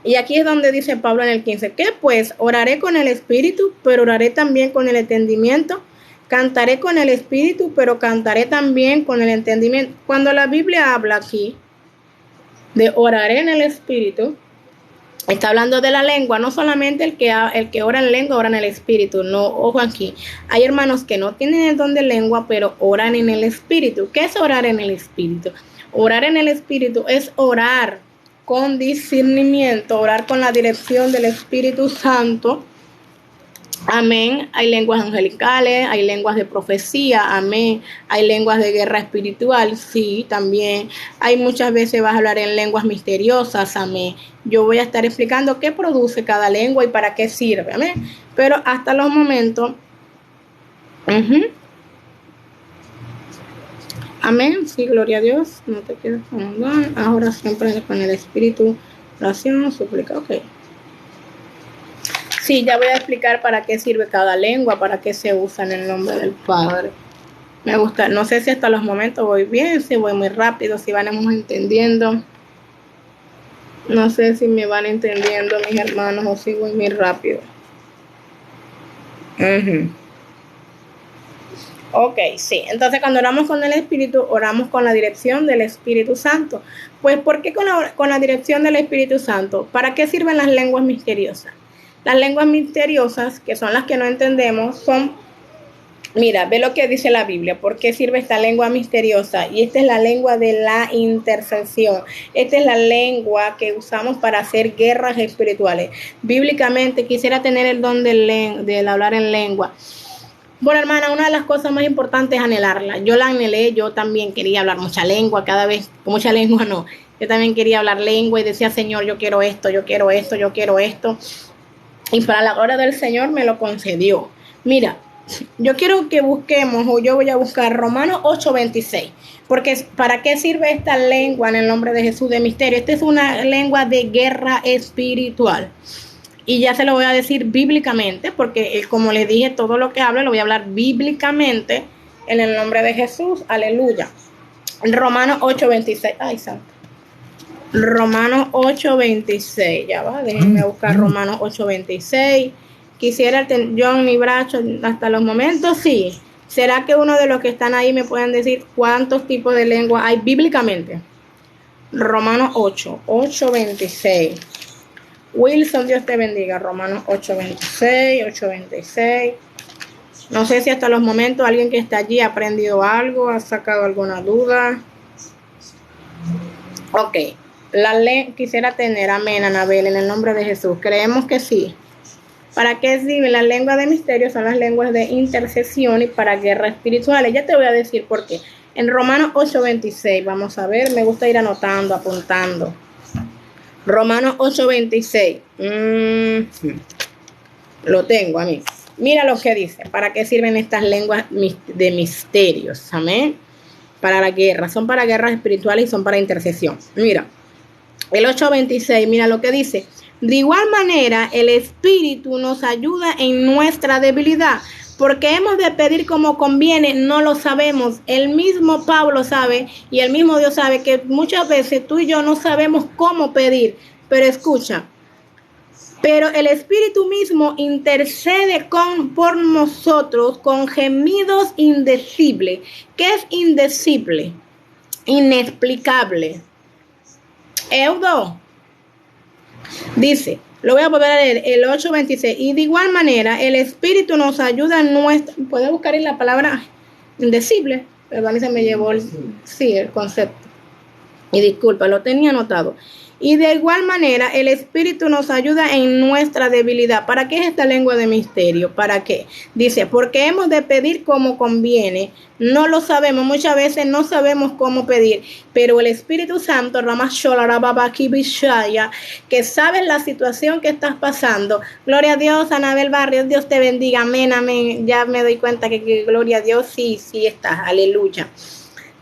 Y aquí es donde dice Pablo en el 15, ¿qué pues? Oraré con el espíritu, pero oraré también con el entendimiento. Cantaré con el espíritu, pero cantaré también con el entendimiento. Cuando la Biblia habla aquí de oraré en el espíritu, está hablando de la lengua. No solamente el que ora en lengua ora en el espíritu. No, ojo aquí. Hay hermanos que no tienen el don de lengua, pero oran en el espíritu. ¿Qué es orar en el espíritu? Orar en el espíritu es orar con discernimiento, orar con la dirección del Espíritu Santo. Amén. Hay lenguas angelicales, hay lenguas de profecía, amén. Hay lenguas de guerra espiritual, sí, también. Hay muchas veces vas a hablar en lenguas misteriosas, amén. Yo voy a estar explicando qué produce cada lengua y para qué sirve, amén. Pero hasta los momentos, amén, sí, gloria a Dios. No te quedes con don. Ahora siempre con el Espíritu, oración, súplica, ok. Sí, ya voy a explicar para qué sirve cada lengua, para qué se usa en el nombre del Padre. Me gusta, no sé si hasta los momentos voy bien, si voy muy rápido, si vamos entendiendo. No sé si me van entendiendo mis hermanos o si voy muy rápido. Ok, sí. Entonces cuando oramos con el Espíritu, oramos con la dirección del Espíritu Santo. Pues ¿por qué con la dirección del Espíritu Santo? ¿Para qué sirven las lenguas misteriosas? Las lenguas misteriosas, que son las que no entendemos, son, mira, ve lo que dice la Biblia, ¿por qué sirve esta lengua misteriosa? Y esta es la lengua de la intercesión. Esta es la lengua que usamos para hacer guerras espirituales. Bíblicamente quisiera tener el don del hablar en lengua. Bueno, hermana, una de las cosas más importantes es anhelarla. Yo la anhelé, yo también quería hablar mucha lengua, cada vez, mucha lengua no. Yo también quería hablar lengua y decía, Señor, yo quiero esto, yo quiero esto, yo quiero esto. Y para la gloria del Señor me lo concedió. Mira, yo quiero que busquemos, o yo voy a buscar Romanos 8:26. Porque ¿para qué sirve esta lengua en el nombre de Jesús de misterio? Esta es una lengua de guerra espiritual. Y ya se lo voy a decir bíblicamente, porque como les dije, todo lo que hablo lo voy a hablar bíblicamente en el nombre de Jesús. Aleluya. Romanos 8:26. Ay, santo. Romanos 8:26. Ya va, déjenme buscar Romanos 8:26. Quisiera John mi brazo hasta los momentos, sí. ¿Será que uno de los que están ahí me pueden decir cuántos tipos de lengua hay bíblicamente? Romanos 8:26. Wilson, Dios te bendiga. Romanos 8:26. No sé si hasta los momentos alguien que está allí ha aprendido algo, ha sacado alguna duda. Ok. Quisiera tener, amén, Anabel, en el nombre de Jesús. Creemos que sí. ¿Para qué sirven las lenguas de misterio? Son las lenguas de intercesión y para guerras espirituales. Ya te voy a decir por qué. En Romanos 8:26, vamos a ver, me gusta ir anotando, apuntando. Romanos 8:26. Lo tengo a mí. Mira lo que dice. ¿Para qué sirven estas lenguas de misterios? Amén. Para la guerra. Son para guerras espirituales y son para intercesión. Mira. El 8:26, mira lo que dice. De igual manera, el Espíritu nos ayuda en nuestra debilidad, porque hemos de pedir como conviene, no lo sabemos. El mismo Pablo sabe y el mismo Dios sabe que muchas veces tú y yo no sabemos cómo pedir. Pero escucha, pero el Espíritu mismo intercede por nosotros con gemidos indecibles. ¿Qué es indecible? Inexplicable. Eudo dice, lo voy a volver a leer, el 8:26, y de igual manera el Espíritu nos ayuda en nuestra, puede buscar en la palabra indecible, perdón, se me llevó el concepto, y disculpa, lo tenía anotado. Y de igual manera el Espíritu nos ayuda en nuestra debilidad. ¿Para qué es esta lengua de misterio? ¿Para qué? Dice, porque hemos de pedir como conviene. No lo sabemos, muchas veces no sabemos cómo pedir, pero el Espíritu Santo, que sabe la situación que estás pasando. Gloria a Dios, Anabel Barrios, Dios te bendiga, amén, amén. Ya me doy cuenta que gloria a Dios, sí estás, aleluya.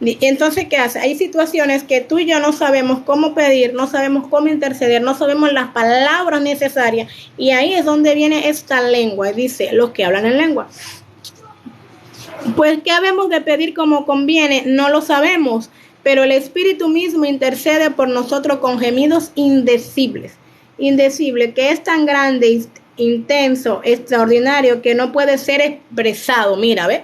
Entonces, ¿qué hace? Hay situaciones que tú y yo no sabemos cómo pedir, no sabemos cómo interceder, no sabemos las palabras necesarias. Y ahí es donde viene esta lengua. Dice, los que hablan en lengua. Pues, ¿qué habemos de pedir como conviene? No lo sabemos. Pero el Espíritu mismo intercede por nosotros con gemidos indecibles. Indecible, que es tan grande, intenso, extraordinario, que no puede ser expresado. Mira, ¿ves?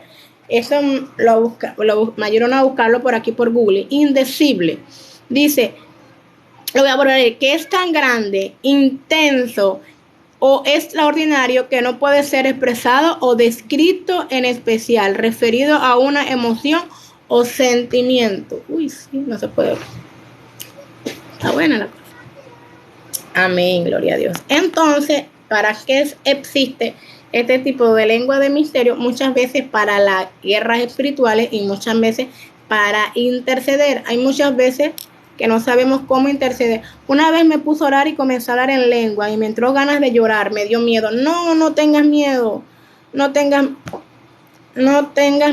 Eso me ayudaron a buscarlo por aquí por Google. Indecible. Dice, lo voy a poner, que es tan grande, intenso o extraordinario que no puede ser expresado o descrito en especial, referido a una emoción o sentimiento. Uy, sí, no se puede. Está buena la cosa. Amén, gloria a Dios. Entonces, ¿para qué existe este tipo de lengua de misterio? Muchas veces para las guerras espirituales y muchas veces para interceder. Hay muchas veces que no sabemos cómo interceder. Una vez me puse a orar y comencé a hablar en lengua y me entró ganas de llorar, me dio miedo. No, no tengas miedo, no tengas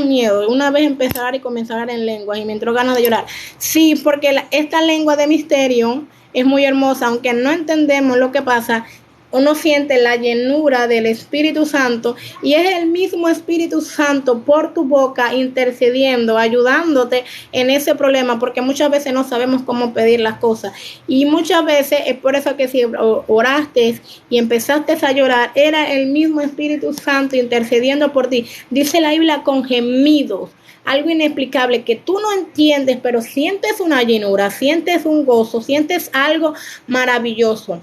miedo. Una vez empecé a orar y comencé a hablar en lengua y me entró ganas de llorar. Sí, porque esta lengua de misterio es muy hermosa, aunque no entendemos lo que pasa. Uno siente la llenura del Espíritu Santo y es el mismo Espíritu Santo por tu boca intercediendo, ayudándote en ese problema, porque muchas veces no sabemos cómo pedir las cosas y muchas veces es por eso que si oraste y empezaste a llorar, era el mismo Espíritu Santo intercediendo por ti. Dice la Biblia con gemidos, algo inexplicable que tú no entiendes, pero sientes una llenura, sientes un gozo, sientes algo maravilloso.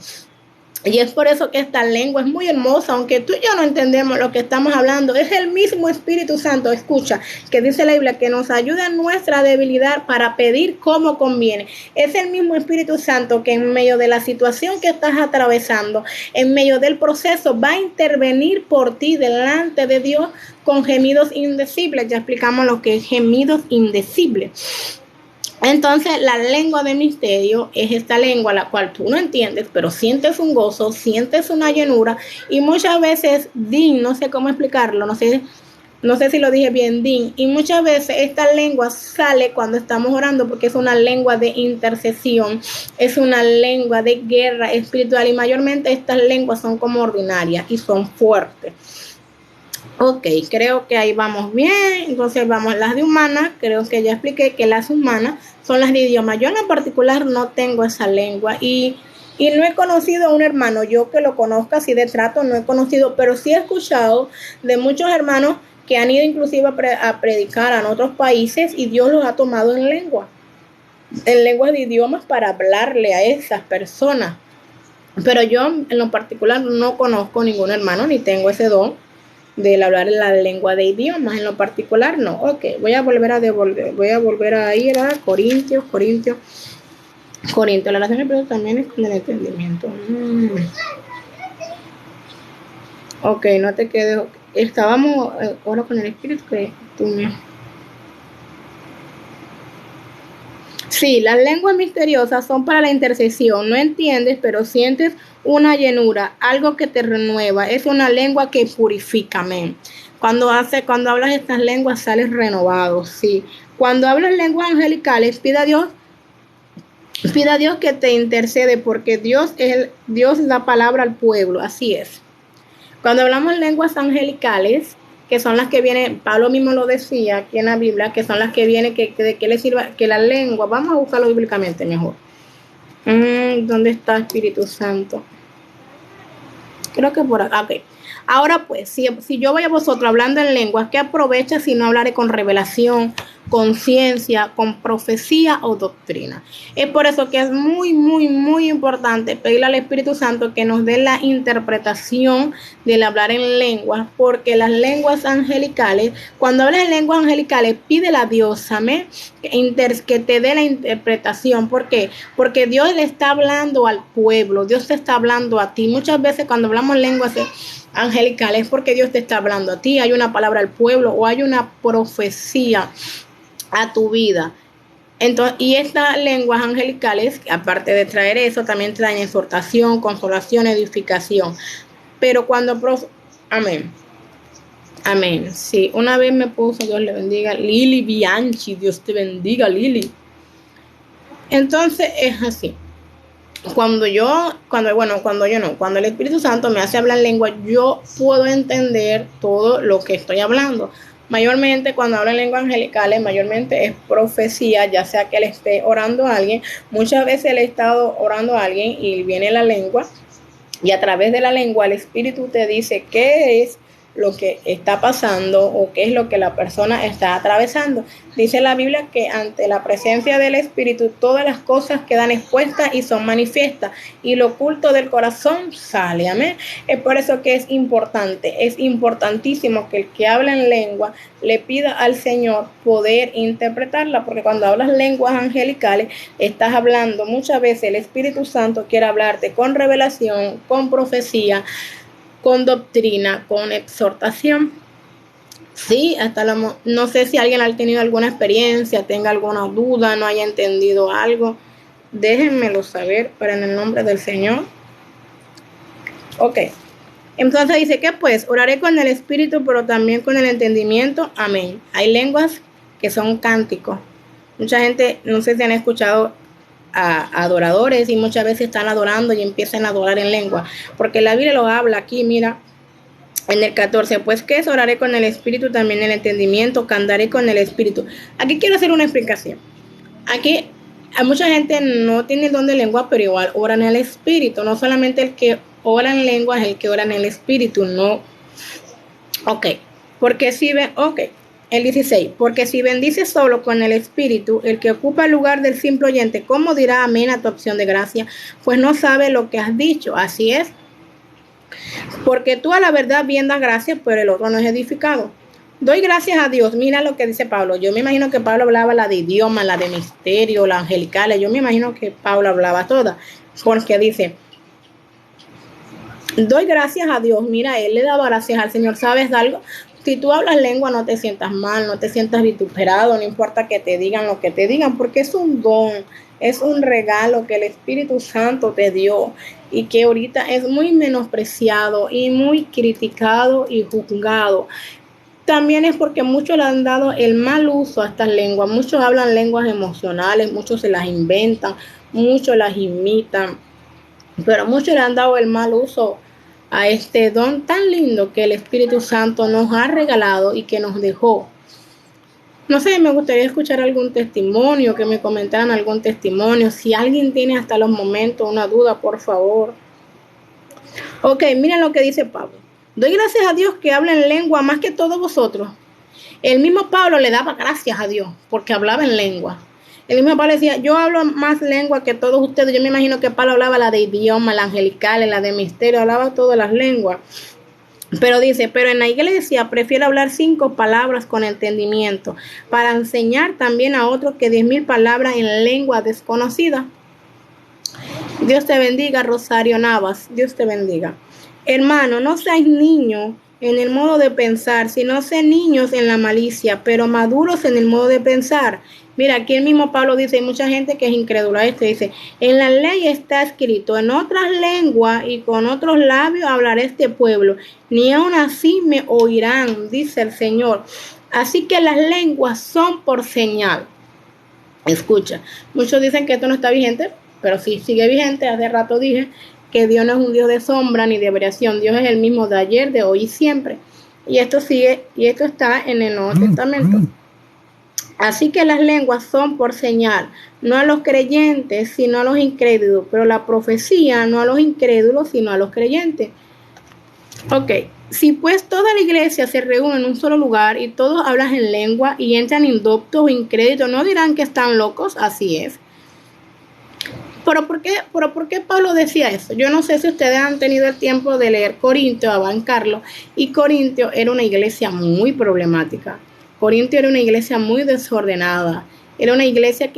Y es por eso que esta lengua es muy hermosa, aunque tú y yo no entendemos lo que estamos hablando. Es el mismo Espíritu Santo, escucha, que dice la Biblia, que nos ayuda en nuestra debilidad para pedir como conviene. Es el mismo Espíritu Santo que en medio de la situación que estás atravesando, en medio del proceso, va a intervenir por ti delante de Dios con gemidos indecibles. Ya explicamos lo que es gemidos indecibles. Entonces, la lengua de misterio es esta lengua la cual tú no entiendes, pero sientes un gozo, sientes una llenura y muchas veces, no sé cómo explicarlo, no sé si lo dije bien, y muchas veces esta lengua sale cuando estamos orando porque es una lengua de intercesión, es una lengua de guerra espiritual y mayormente estas lenguas son como ordinarias y son fuertes. Ok, creo que ahí vamos bien. Entonces vamos a las de humanas. Creo que ya expliqué que las humanas son las de idioma. Yo en particular no tengo esa lengua y no he conocido a un hermano, yo que lo conozca así de trato, no he conocido, pero sí he escuchado de muchos hermanos que han ido inclusive a predicar a otros países y Dios los ha tomado en lenguas de idiomas para hablarle a esas personas. Pero yo en lo particular no conozco ningún hermano ni tengo ese don del hablar en la lengua de idiomas, en lo particular no. Ok, voy a volver a ir a Corintios, la relación espiritual también es con el entendimiento. Ok, no te quedes, estábamos ahora con el espíritu que tú me... Sí, las lenguas misteriosas son para la intercesión, no entiendes, pero sientes una llenura, algo que te renueva, es una lengua que purifica, amén. Cuando hablas estas lenguas sales renovado, sí. Cuando hablas lenguas angelicales, pida a Dios que te intercede, porque Dios da palabra al pueblo, así es. Cuando hablamos lenguas angelicales, que son las que vienen, Pablo mismo lo decía aquí en la Biblia, que son las que vienen, de qué le sirva, que la lengua, vamos a buscarlo bíblicamente mejor. ¿Dónde está Espíritu Santo? Creo que por acá, ok. Ahora pues, si yo voy a vosotros hablando en lenguas, ¿qué aprovecha si no hablaré con revelación, con ciencia, con profecía o doctrina? Es por eso que es muy, muy, muy importante pedirle al Espíritu Santo que nos dé la interpretación del hablar en lenguas, porque las lenguas angelicales, cuando hablas en lenguas angelicales, pídele a Dios, amén, que te dé la interpretación. ¿Por qué? Porque Dios le está hablando al pueblo, Dios te está hablando a ti. Muchas veces cuando hablamos lenguas angelicales es porque Dios te está hablando a ti, hay una palabra al pueblo o hay una profecía a tu vida. Entonces, y estas lenguas angelicales, aparte de traer eso, también traen exhortación, consolación, edificación. Pero cuando amén. Amén. Sí, una vez me puso, Dios le bendiga, Lili Bianchi, Dios te bendiga, Lili. Entonces es así. Cuando el Espíritu Santo me hace hablar lengua, yo puedo entender todo lo que estoy hablando. Mayormente cuando hablo en lenguas angelicales, mayormente es profecía, ya sea que le esté orando a alguien. Muchas veces le he estado orando a alguien y viene la lengua y a través de la lengua el Espíritu te dice qué es lo que está pasando o qué es lo que la persona está atravesando. Dice la Biblia que ante la presencia del Espíritu todas las cosas quedan expuestas y son manifiestas y lo oculto del corazón sale. Amén. Es por eso que es importantísimo que el que habla en lengua le pida al Señor poder interpretarla, porque cuando hablas lenguas angelicales estás hablando, muchas veces el Espíritu Santo quiere hablarte con revelación, con profecía, con doctrina, con exhortación. Sí, no sé si alguien ha tenido alguna experiencia, tenga alguna duda, no haya entendido algo, déjenmelo saber para en el nombre del Señor. Ok, entonces dice que pues oraré con el Espíritu, pero también con el entendimiento. Amén. Hay lenguas que son cánticos. Mucha gente, no sé si han escuchado a adoradores y muchas veces están adorando y empiezan a adorar en lengua, porque la Biblia lo habla aquí, mira, en el 14, pues que es oraré con el Espíritu, también el entendimiento, cantaré con el Espíritu. Aquí quiero hacer una explicación. Aquí a mucha gente no tiene el don de lengua, pero igual ora en el Espíritu. No solamente el que ora en lengua es el que ora en el Espíritu, no. Ok, porque si ven, ok. El 16, porque si bendice solo con el Espíritu, el que ocupa el lugar del simple oyente, ¿cómo dirá amén a tu opción de gracia? Pues no sabe lo que has dicho, así es. Porque tú a la verdad bien das gracias, pero el otro no es edificado. Doy gracias a Dios. Mira lo que dice Pablo. Yo me imagino que Pablo hablaba la de idioma, la de misterio, la angelical. Yo me imagino que Pablo hablaba todas. Porque dice, doy gracias a Dios. Mira, él le daba gracias al Señor. ¿Sabes algo? Si tú hablas lengua, no te sientas mal, no te sientas vituperado, no importa que te digan lo que te digan, porque es un don, es un regalo que el Espíritu Santo te dio y que ahorita es muy menospreciado y muy criticado y juzgado. También es porque muchos le han dado el mal uso a estas lenguas. Muchos hablan lenguas emocionales, muchos se las inventan, muchos las imitan, pero muchos le han dado el mal uso a este don tan lindo que el Espíritu Santo nos ha regalado y que nos dejó. No sé, me gustaría escuchar algún testimonio, que me comentaran algún testimonio. Si alguien tiene hasta los momentos una duda, por favor. Ok, miren lo que dice Pablo. Doy gracias a Dios que habla en lengua más que todos vosotros. El mismo Pablo le daba gracias a Dios porque hablaba en lengua. El mismo Pablo decía, yo hablo más lengua que todos ustedes. Yo me imagino que Pablo hablaba la de idioma, la angelical, la de misterio, hablaba todas las lenguas. Pero dice, pero en la iglesia prefiero hablar 5 palabras con entendimiento para enseñar también a otros que 10,000 palabras en lengua desconocida. Dios te bendiga, Rosario Navas. Dios te bendiga. Hermano, no seáis niños en el modo de pensar, sino sean niños en la malicia, pero maduros en el modo de pensar. Mira, aquí el mismo Pablo dice, hay mucha gente que es incrédula. Dice, en la ley está escrito, en otras lenguas y con otros labios hablaré este pueblo, ni aun así me oirán, dice el Señor. Así que las lenguas son por señal. Escucha, muchos dicen que esto no está vigente, pero sí sigue vigente. Hace rato dije que Dios no es un Dios de sombra ni de variación. Dios es el mismo de ayer, de hoy y siempre. Y esto sigue, y esto está en el Nuevo Testamento. Así que las lenguas son por señal, no a los creyentes, sino a los incrédulos. Pero la profecía no a los incrédulos, sino a los creyentes. Ok, si pues toda la iglesia se reúne en un solo lugar y todos hablan en lengua y entran indoctos o incrédulos, ¿no dirán que están locos? Así es. ¿Pero por qué Pablo decía eso? Yo no sé si ustedes han tenido el tiempo de leer Corintio, a bancarlo, y Corintio era una iglesia muy problemática. Corintio era una iglesia muy desordenada. Era una iglesia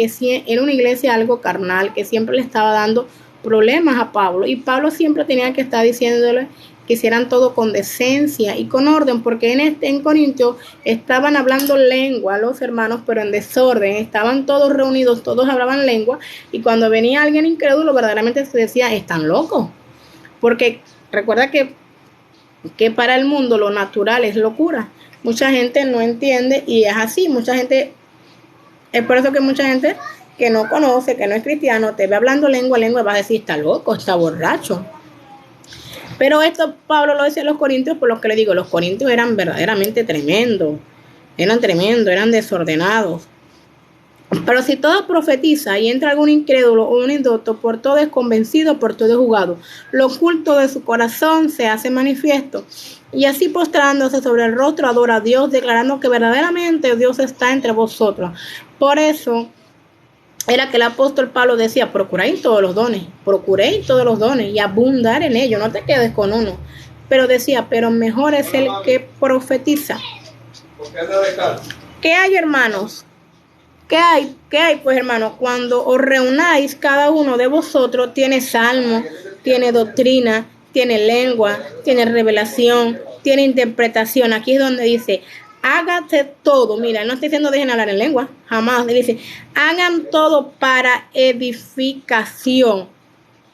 algo carnal, que siempre le estaba dando problemas a Pablo. Y Pablo siempre tenía que estar diciéndole que hicieran todo con decencia y con orden, porque en Corintio estaban hablando lengua los hermanos, pero en desorden. Estaban todos reunidos, todos hablaban lengua, y cuando venía alguien incrédulo, verdaderamente se decía, están locos. Porque recuerda que para el mundo lo natural es locura. Mucha gente no entiende y es así. Es por eso que mucha gente que no conoce, que no es cristiano, te ve hablando lengua, va a decir, está loco, está borracho. Pero esto Pablo lo decía a los corintios, por lo que le digo, los corintios eran verdaderamente tremendos, eran desordenados. Pero si todo profetiza y entra algún incrédulo o un indocto, por todo es convencido, por todo es juzgado. Lo oculto de su corazón se hace manifiesto. Y así postrándose sobre el rostro adora a Dios, declarando que verdaderamente Dios está entre vosotros. Por eso era que el apóstol Pablo decía, procuréis todos los dones y abundar en ellos, no te quedes con uno. Pero decía, pero mejor es el que profetiza. ¿Qué hay, hermanos? ¿Qué hay? Pues, hermanos, cuando os reunáis, cada uno de vosotros tiene salmo, tiene doctrina, tiene lengua, tiene revelación, tiene interpretación. Aquí es donde dice, hágase todo. Mira, no está diciendo dejen hablar en lengua, jamás. Dice, hagan todo para edificación.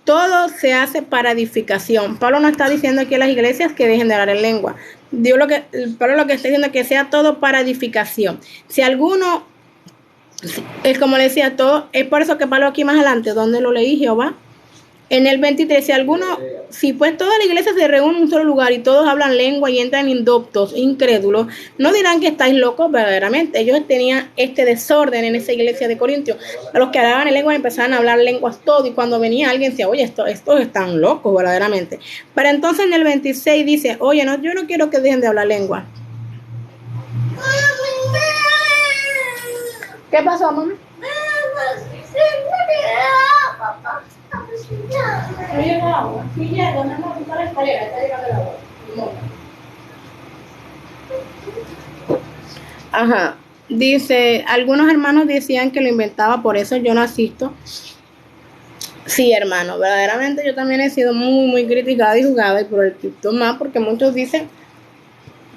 Todo se hace para edificación. Pablo no está diciendo aquí a las iglesias que dejen de hablar en lengua. Pablo lo que está diciendo es que sea todo para edificación. Si alguno, es como le decía, todo, es por eso que Pablo aquí más adelante, donde lo leí Jehová, en el 23, si pues toda la iglesia se reúne en un solo lugar y todos hablan lengua y entran indoctos, incrédulos, no dirán que estáis locos verdaderamente. Ellos tenían este desorden en esa iglesia de Corintios. A los que hablaban en lengua empezaban a hablar lenguas todo, y cuando venía alguien decía, oye, estos están locos verdaderamente. Pero entonces en el 26 dice, oye, no, yo no quiero que dejen de hablar lengua. ¿Qué pasó, mamá? No llega agua. Sí llega, mi amor, está la escalera, está llegando el agua. Ajá. Dice, algunos hermanos decían que lo inventaba, por eso yo no asisto. Sí, hermano, verdaderamente yo también he sido muy, muy criticada y juzgada, y por el Cristo más, porque muchos dicen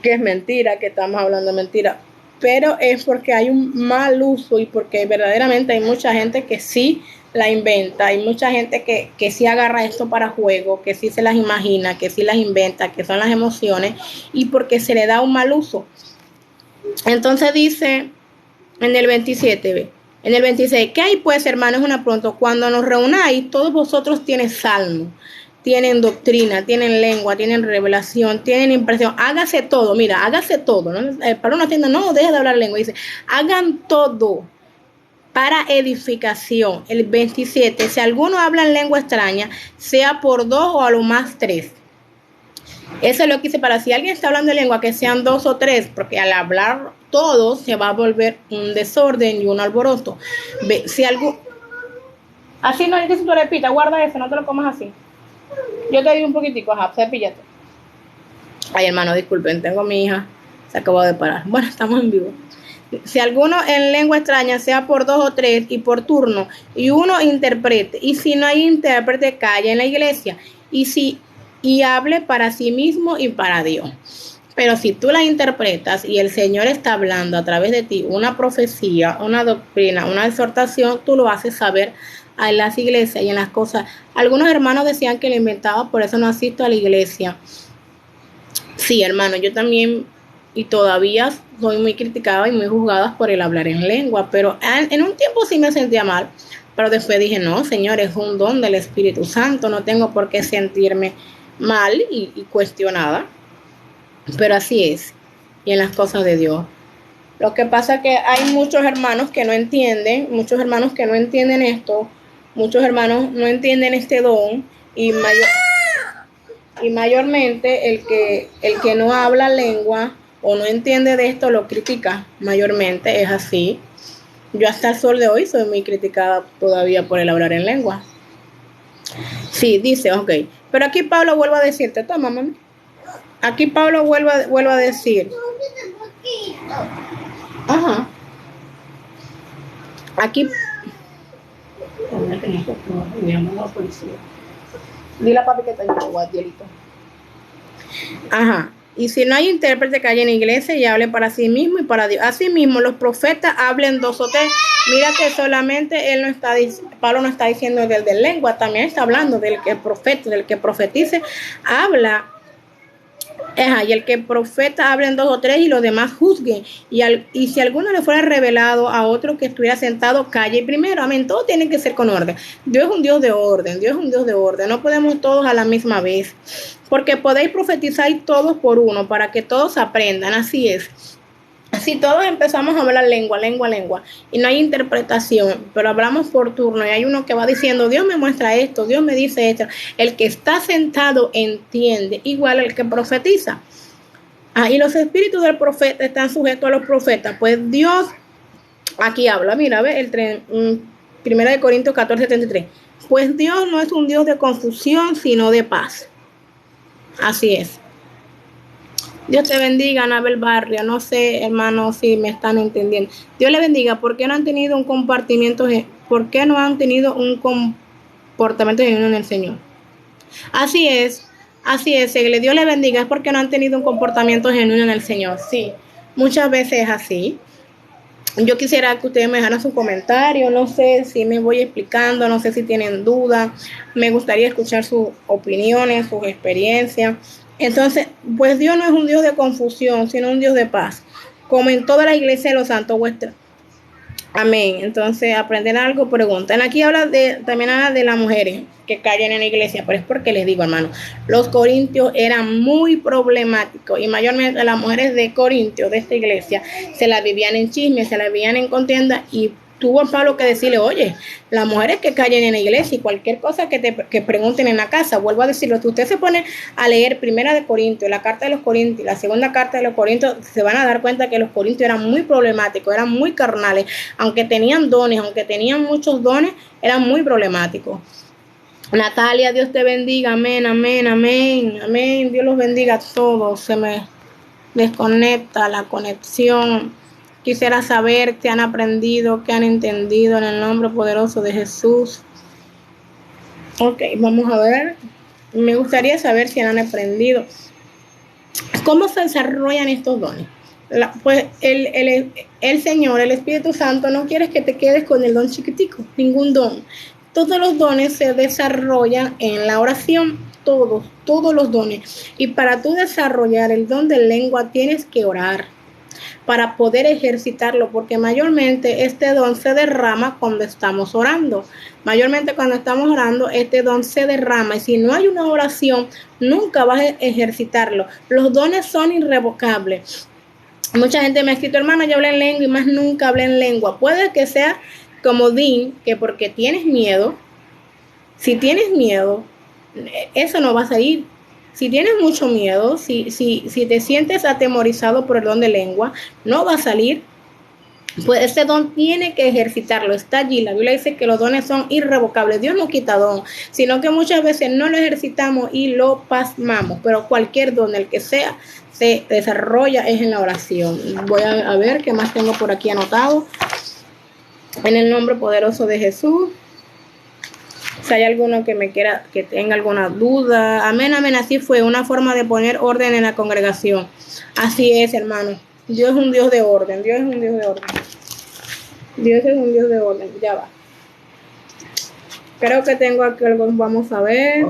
que es mentira, que estamos hablando de mentira. Pero es porque hay un mal uso y porque verdaderamente hay mucha gente que sí la inventa. Hay mucha gente que sí agarra esto para juego, que sí se las imagina, que sí las inventa, que son las emociones, y porque se le da un mal uso. Entonces dice en el 27, ¿ve? En el 26, ¿qué hay pues, hermanos? Una pronto, cuando nos reunáis, todos vosotros tienen salmo, tienen doctrina, tienen lengua, tienen revelación, tienen impresión. Hágase todo, mira, hágase todo, ¿no? Para una tienda, no, deje de hablar lengua. Dice, hagan todo para edificación. El 27, si alguno habla en lengua extraña, sea por 2 o a lo más 3. Eso es lo que dice, para si alguien está hablando en lengua, que sean 2 o 3, porque al hablar todos se va a volver un desorden y un alboroto. Si algo... Así no es que si tú repitas, guarda eso, no te lo comas así. Yo te doy un poquitico, ajá, cepíllate. Ay, hermano, disculpen, tengo a mi hija, se acabó de parar. Bueno, estamos en vivo. Si alguno en lengua extraña, sea por 2 o 3 y por turno, y uno interprete, y si no hay intérprete, calla en la iglesia, y hable para sí mismo y para Dios. Pero si tú la interpretas y el Señor está hablando a través de ti una profecía, una doctrina, una exhortación, tú lo haces saber en las iglesias y en las cosas. Algunos hermanos decían que lo inventaba, por eso no asisto a la iglesia. Sí, hermano, yo también y todavía soy muy criticada y muy juzgada por el hablar en lengua, pero en un tiempo sí me sentía mal, pero después dije, no, Señor, es un don del Espíritu Santo, no tengo por qué sentirme mal y cuestionada, pero así es, y en las cosas de Dios. Lo que pasa es que hay muchos hermanos que no entienden, esto, muchos hermanos no entienden este don, y mayormente el que no habla lengua o no entiende de esto lo critica, mayormente es así. Yo hasta el sol de hoy soy muy criticada todavía por el hablar en lengua. Sí, dice, ok. Pero aquí Pablo vuelve a decirte, toma, mami. Aquí Pablo vuelve a decir. Ajá. Aquí. Dile a papi que te ayude, guardielito. Ajá. Y si no hay intérprete, que haya en la iglesia y hable para sí mismo y para Dios. Así mismo, los profetas hablen 2 o 3. Mira que solamente Pablo no está diciendo del de lengua, también está hablando del que profeta, del que profetice, habla. Ajá, y el que profeta hablen 2 o 3 y los demás juzguen. Y si alguno le fuera revelado a otro que estuviera sentado, calle primero. Amén. Todo tiene que ser con orden. Dios es un Dios de orden. No podemos todos a la misma vez. Porque podéis profetizar todos por uno, para que todos aprendan. Así es. Si todos empezamos a hablar lengua, y no hay interpretación, pero hablamos por turno y hay uno que va diciendo, Dios me muestra esto, Dios me dice esto, el que está sentado entiende, igual el que profetiza. Y los espíritus del profeta están sujetos a los profetas, pues Dios, aquí habla, mira, ve, 1 Corintios 14:33, pues Dios no es un Dios de confusión, sino de paz. Así es. Dios te bendiga, Anabel Barrio. No sé, hermano, si me están entendiendo. Dios le bendiga. ¿Por qué no han tenido un compartimiento? ¿Por qué no han tenido un comportamiento genuino en el Señor? Así es, Dios le bendiga. Es porque no han tenido un comportamiento genuino en el Señor. Sí, muchas veces es así. Yo quisiera que ustedes me dejaran su comentario. No sé si me voy explicando, no sé si tienen dudas. Me gustaría escuchar sus opiniones, sus experiencias. Entonces, pues Dios no es un Dios de confusión, sino un Dios de paz, como en toda la iglesia de los santos vuestros. Amén. Entonces, aprender algo, preguntan. Aquí también habla de las mujeres que callan en la iglesia, pero es porque les digo, hermano, los corintios eran muy problemáticos y mayormente las mujeres de Corintios, de esta iglesia, se la vivían en chisme, se la vivían en contienda y tuvo Pablo que decirle, oye, las mujeres que callen en la iglesia y cualquier cosa que pregunten en la casa, vuelvo a decirlo, si usted se pone a leer Primera de Corintios, la carta de los Corintios, la segunda carta de los Corintios, se van a dar cuenta que los Corintios eran muy problemáticos, eran muy carnales, aunque tenían dones, aunque tenían muchos dones, eran muy problemáticos. Natalia, Dios te bendiga, amén, amén, amén, amén, Dios los bendiga a todos, se me desconecta la conexión. Quisiera saber qué han aprendido, qué han entendido en el nombre poderoso de Jesús. Ok, vamos a ver. Me gustaría saber si han aprendido. ¿Cómo se desarrollan estos dones? Pues el Señor, el Espíritu Santo, no quiere que te quedes con el don chiquitico, ningún don. Todos los dones se desarrollan en la oración, todos los dones. Y para tú desarrollar el don de lengua tienes que orar para poder ejercitarlo, porque mayormente este don se derrama cuando estamos orando. Mayormente cuando estamos orando, este don se derrama y si no hay una oración, nunca vas a ejercitarlo. Los dones son irrevocables. Mucha gente me ha escrito, hermana, yo hablé en lengua y más nunca hablé en lengua. Puede que sea como Dean, que porque tienes miedo, si tienes miedo, eso no va a salir. Si tienes mucho miedo, si te sientes atemorizado por el don de lengua, no va a salir. Pues ese don tiene que ejercitarlo, está allí. La Biblia dice que los dones son irrevocables. Dios no quita don, sino que muchas veces no lo ejercitamos y lo pasmamos. Pero cualquier don, el que sea, se desarrolla es en la oración. Voy a ver qué más tengo por aquí anotado. En el nombre poderoso de Jesús. Si hay alguno que tenga alguna duda. Amén, amén. Así fue, una forma de poner orden en la congregación. Así es, hermano. Dios es un Dios de orden. Dios es un Dios de orden. Dios es un Dios de orden. Ya va. Creo que tengo aquí algo. Vamos a ver.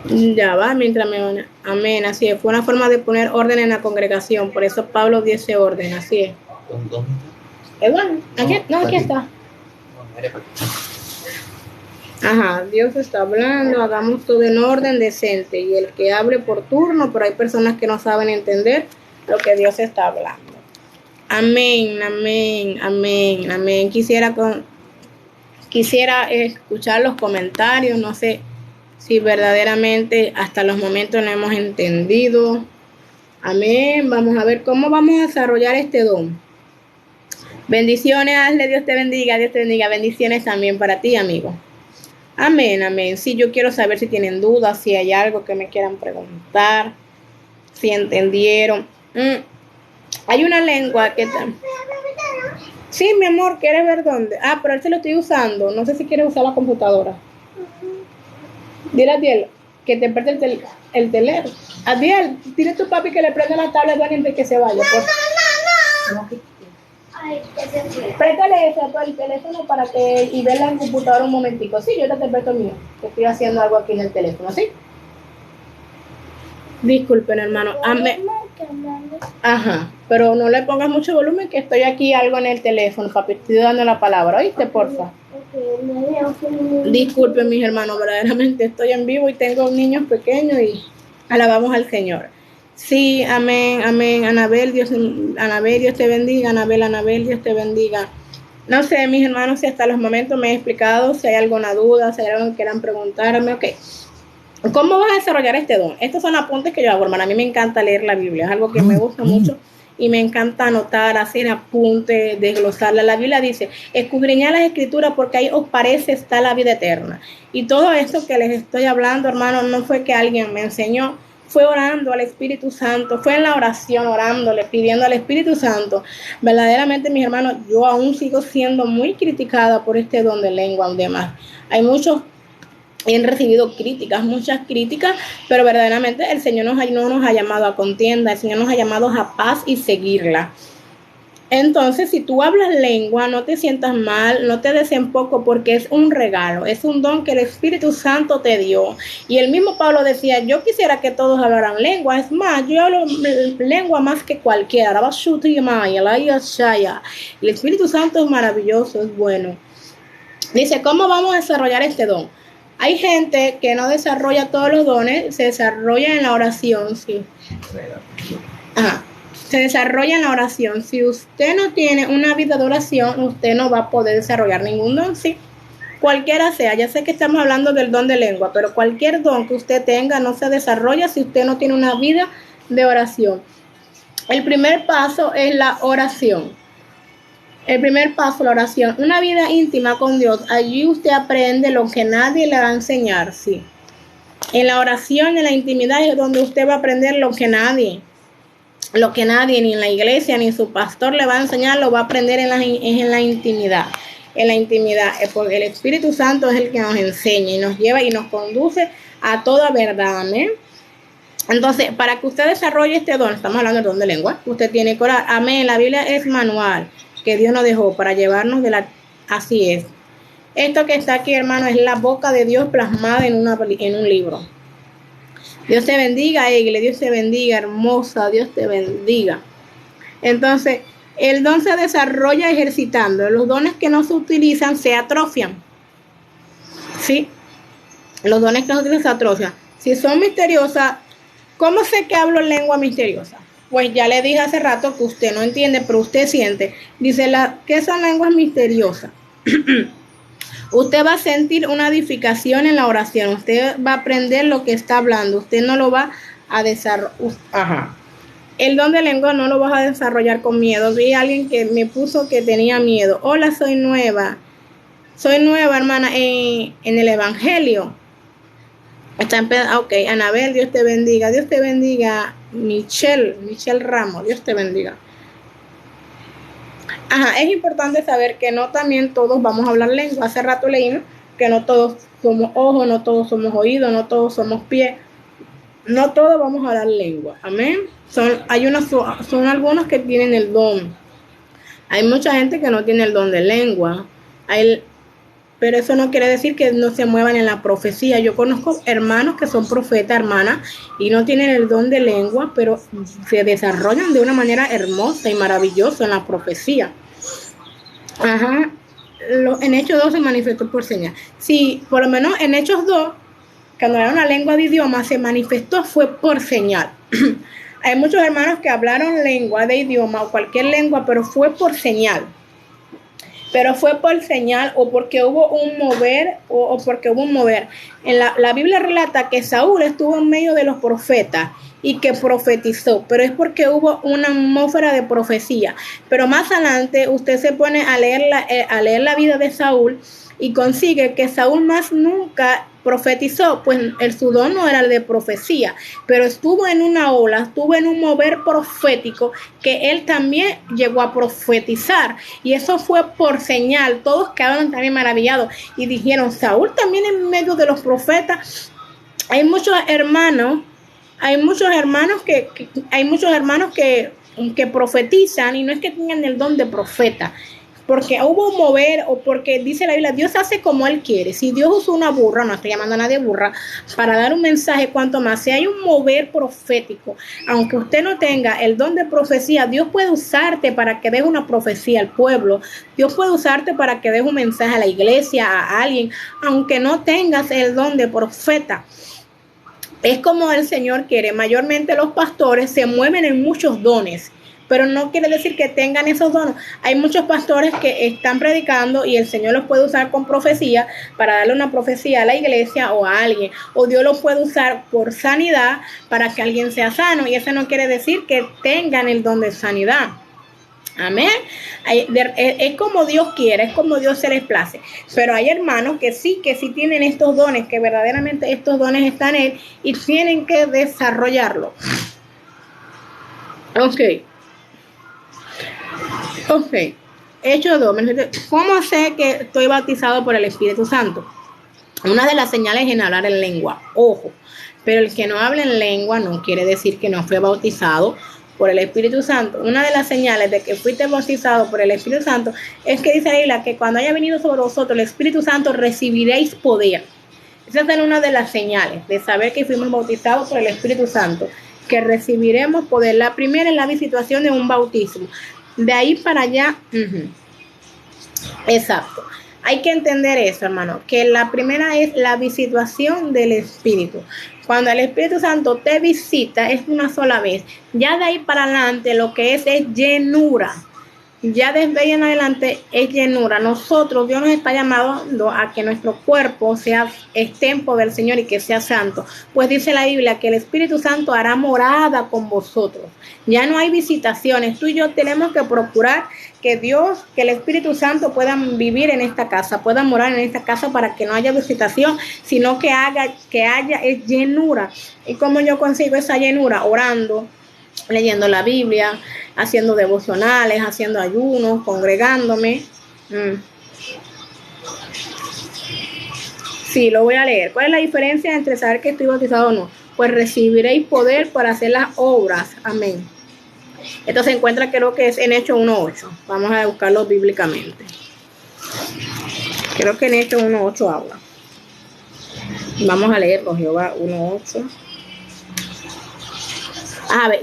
Ya va, mientras me... Amén, así es. Fue una forma de poner orden en la congregación. Por eso Pablo dio ese orden, así es. ¿Eduardo? Aquí está. Ajá, Dios está hablando, hagamos todo en orden decente. Y el que hable por turno, pero hay personas que no saben entender lo que Dios está hablando. Amén, amén, amén, amén. Quisiera escuchar los comentarios, no sé si verdaderamente hasta los momentos no hemos entendido. Amén. Vamos a ver cómo vamos a desarrollar este don. Bendiciones, Asle, Dios te bendiga, Dios te bendiga. Bendiciones también para ti, amigo. Amén, amén. Sí, yo quiero saber si tienen dudas, si hay algo que me quieran preguntar, si entendieron. Hay una lengua que... Sí, mi amor, ¿quieres ver dónde? Pero él se lo estoy usando. No sé si quieres usar la computadora. Dile a Adiel que te preste el teléfono. Adiel, dile a tu papi que le prenda la tablet antes de que se vaya. No. Préstale eso el teléfono para que y verla en computadora un momentico. Sí, yo te presto mío, que estoy haciendo algo aquí en el teléfono, ¿sí? Disculpen, hermano. Ajá, pero no le pongas mucho volumen que estoy aquí algo en el teléfono, papi. Estoy dando la palabra, ¿oíste, porfa? Disculpen mis hermanos, verdaderamente estoy en vivo y tengo niños pequeños y alabamos al Señor. Sí, amén, amén. Anabel, Dios te bendiga. Anabel, Dios te bendiga. No sé, mis hermanos, si hasta los momentos me he explicado, si hay alguna duda, si hay algo que quieran preguntarme. Ok. ¿Cómo vas a desarrollar este don? Estos son apuntes que yo hago, hermana. A mí me encanta leer la Biblia, es algo que me gusta mucho y me encanta anotar, hacer apuntes, desglosarla. La Biblia dice, escudriñad las escrituras porque ahí os parece está la vida eterna. Y todo esto que les estoy hablando, hermano, no fue que alguien me enseñó, fue orando al Espíritu Santo, fue en la oración, orándole, pidiendo al Espíritu Santo. Verdaderamente, mis hermanos, yo aún sigo siendo muy criticada por este don de lengua y demás. Hay muchos han recibido críticas, muchas críticas, pero verdaderamente el Señor no nos ha llamado a contienda, el Señor nos ha llamado a paz y seguirla. Entonces, si tú hablas lengua, no te sientas mal, no te des en poco, porque es un regalo, es un don que el Espíritu Santo te dio. Y el mismo Pablo decía, yo quisiera que todos hablaran lengua, es más, yo hablo lengua más que cualquiera. El Espíritu Santo es maravilloso, es bueno. Dice, ¿cómo vamos a desarrollar este don? Hay gente que no desarrolla todos los dones, se desarrolla en la oración, sí. Se desarrolla en la oración. Si usted no tiene una vida de oración, usted no va a poder desarrollar ningún don, sí. Cualquiera sea, ya sé que estamos hablando del don de lengua, pero cualquier don que usted tenga no se desarrolla si usted no tiene una vida de oración. El primer paso es la oración. El primer paso, la oración, una vida íntima con Dios. Allí usted aprende lo que nadie le va a enseñar, sí. En la oración, en la intimidad es donde usted va a aprender lo que nadie, ni en la iglesia, ni su pastor le va a enseñar, lo va a aprender en la intimidad. En la intimidad, porque el Espíritu Santo es el que nos enseña y nos lleva y nos conduce a toda verdad, amén. Entonces, para que usted desarrolle este don, estamos hablando del don de lengua, usted tiene que orar, amén. La Biblia es manual que Dios nos dejó para llevarnos así es. Esto que está aquí, hermano, es la boca de Dios plasmada en un libro. Dios te bendiga, Egle, Dios te bendiga, hermosa, Dios te bendiga. Entonces, el don se desarrolla ejercitando. Los dones que no se utilizan se atrofian. ¿Sí? Los dones que no se utilizan se atrofian. Si son misteriosas, ¿cómo sé que hablo lengua misteriosa? Pues ya le dije hace rato que usted no entiende, pero usted siente. Dice, ¿qué son lenguas misteriosas? Usted va a sentir una edificación en la oración. Usted va a aprender lo que está hablando. Usted no lo va a desarrollar. El don de lengua no lo vas a desarrollar con miedo. Vi a alguien que me puso que tenía miedo. Hola, soy nueva. Soy nueva, hermana, en el Evangelio. Ok, Anabel, Dios te bendiga. Dios te bendiga. Michelle Ramos, Dios te bendiga. Es importante saber que no también todos vamos a hablar lengua. Hace rato leímos que no todos somos ojos, no todos somos oídos, no todos somos pies. No todos vamos a hablar lengua. Amén. Son algunos que tienen el don. Hay mucha gente que no tiene el don de lengua. Pero eso no quiere decir que no se muevan en la profecía. Yo conozco hermanos que son profetas, hermanas, y no tienen el don de lengua, pero se desarrollan de una manera hermosa y maravillosa en la profecía. En Hechos 2 se manifestó por señal. Sí, por lo menos en Hechos 2, cuando era una lengua de idioma, se manifestó fue por señal. Hay muchos hermanos que hablaron lengua de idioma o cualquier lengua, pero fue por señal. Pero fue por señal o porque hubo un mover o porque hubo un mover. La Biblia relata que Saúl estuvo en medio de los profetas y que profetizó, pero es porque hubo una atmósfera de profecía. Pero más adelante usted se pone a leer la vida de Saúl y consigue que Saúl más nunca profetizó, pues su don no era el de profecía, pero estuvo en una ola, estuvo en un mover profético que él también llegó a profetizar, y eso fue por señal. Todos quedaron también maravillados y dijeron, Saúl también en medio de los profetas. Hay muchos hermanos que profetizan y no es que tengan el don de profeta. porque hubo un mover o porque dice la Biblia, Dios hace como Él quiere. Si Dios usó una burra, no estoy llamando a nadie burra, para dar un mensaje, cuanto más, si hay un mover profético, aunque usted no tenga el don de profecía, Dios puede usarte para que deje una profecía al pueblo. Dios puede usarte para que deje un mensaje a la iglesia, a alguien, aunque no tengas el don de profeta. Es como el Señor quiere. Mayormente los pastores se mueven en muchos dones, pero no quiere decir que tengan esos dones. Hay muchos pastores que están predicando y el Señor los puede usar con profecía para darle una profecía a la iglesia o a alguien. O Dios los puede usar por sanidad para que alguien sea sano. Y eso no quiere decir que tengan el don de sanidad. Amén. Es como Dios quiere, es como Dios se les place. Pero hay hermanos que sí tienen estos dones, que verdaderamente estos dones están en él y tienen que desarrollarlo. Ok. Hechos 2. ¿Cómo sé que estoy bautizado por el Espíritu Santo? Una de las señales es hablar en lengua. Ojo. Pero el que no habla en lengua no quiere decir que no fue bautizado por el Espíritu Santo. Una de las señales de que fuiste bautizado por el Espíritu Santo es que dice la Biblia que cuando haya venido sobre vosotros el Espíritu Santo recibiréis poder. Esa es una de las señales de saber que fuimos bautizados por el Espíritu Santo, que recibiremos poder. La primera es la visitación de un bautismo. De ahí para allá, exacto. Hay que entender eso, hermano, que la primera es la visitación del Espíritu. Cuando el Espíritu Santo te visita es una sola vez. Ya de ahí para adelante lo que es llenura. Ya desde ahí en adelante es llenura. Nosotros, Dios nos está llamando a que nuestro cuerpo es templo del Señor y que sea santo. Pues dice la Biblia que el Espíritu Santo hará morada con vosotros. Ya no hay visitaciones. Tú y yo tenemos que procurar que el Espíritu Santo pueda vivir en esta casa, pueda morar en esta casa para que no haya visitación, sino que haya llenura. ¿Y cómo yo consigo esa llenura? Orando, leyendo la Biblia, haciendo devocionales, haciendo ayunos, congregándome. Sí, lo voy a leer. ¿Cuál es la diferencia entre saber que estoy bautizado o no? Pues recibiréis poder para hacer las obras. Amén. Esto se encuentra, creo que es en Hechos 1:8. Vamos a buscarlo bíblicamente. Creo que en Hechos 1:8 habla. Vamos a leerlo, Jehová 1:8. A ver,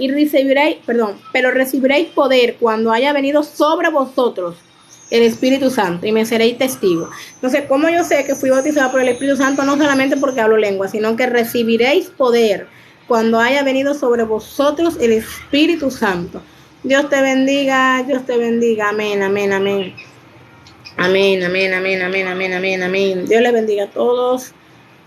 pero recibiréis poder cuando haya venido sobre vosotros el Espíritu Santo y me seréis testigos. Entonces, ¿cómo yo sé que fui bautizado por el Espíritu Santo? No solamente porque hablo lengua, sino que recibiréis poder cuando haya venido sobre vosotros el Espíritu Santo. Dios te bendiga, Dios te bendiga. Amén, amén, amén. Amén, amén, amén, amén, amén, amén, amén. Dios les bendiga a todos.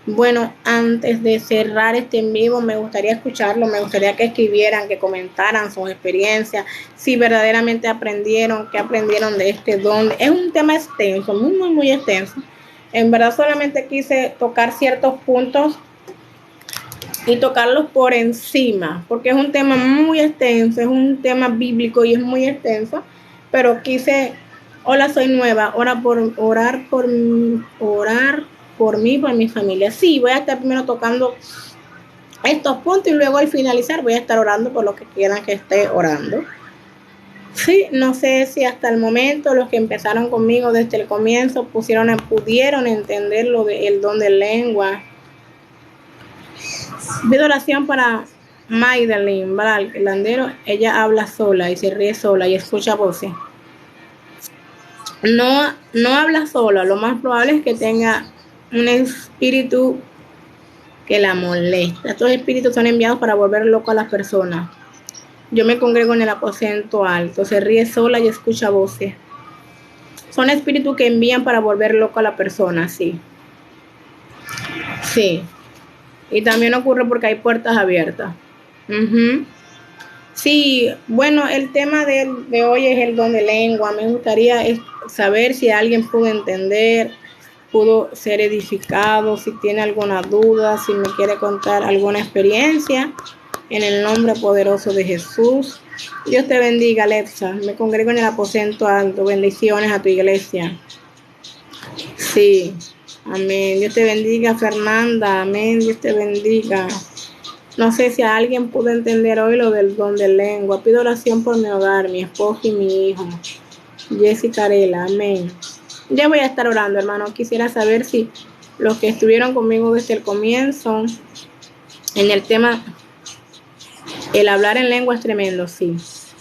Bueno, antes de cerrar este en vivo, me gustaría escucharlo, me gustaría que escribieran, que comentaran sus experiencias, si verdaderamente aprendieron, qué aprendieron de este don. Es un tema extenso, muy, muy, muy extenso. En verdad solamente quise tocar ciertos puntos y tocarlos por encima, porque es un tema muy extenso, es un tema bíblico y es muy extenso, pero quise, hola, soy nueva, orar por mí, por mi familia. Sí, voy a estar primero tocando estos puntos y luego al finalizar voy a estar orando por lo que quieran que esté orando. Sí, no sé si hasta el momento los que empezaron conmigo desde el comienzo pudieron entender lo del don de lengua. Pido oración para Magdalene, ¿verdad? El landero, ella habla sola y se ríe sola y escucha voces. No habla sola, lo más probable es que tenga un espíritu que la molesta. Estos espíritus son enviados para volver loco a las personas. Yo me congrego en el aposento alto, se ríe sola y escucha voces. Son espíritus que envían para volver loco a la persona, sí. Sí. Y también ocurre porque hay puertas abiertas. Sí, bueno, el tema de hoy es el don de lengua. Me gustaría saber si alguien pudo entender, pudo ser edificado, si tiene alguna duda, si me quiere contar alguna experiencia, en el nombre poderoso de Jesús. Dios te bendiga, Alexa. Me congrego en el aposento alto. Bendiciones a tu iglesia. Sí, amén. Dios te bendiga, Fernanda. Amén. Dios te bendiga. No sé si alguien pudo entender hoy lo del don de lengua. Pido oración por mi hogar, mi esposo y mi hijo. Jessica Arela, amén. Ya voy a estar orando, hermano. Quisiera saber si los que estuvieron conmigo desde el comienzo en el tema, el hablar en lengua es tremendo, sí.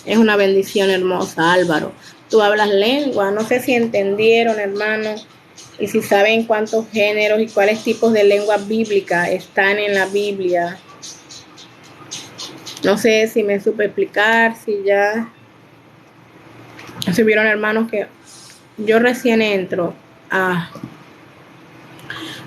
Es una bendición hermosa, Álvaro. Tú hablas lengua, no sé si entendieron, hermano, y si saben cuántos géneros y cuáles tipos de lengua bíblica están en la Biblia. No sé si me supe explicar, si ya se vieron, hermanos, que yo recién entro.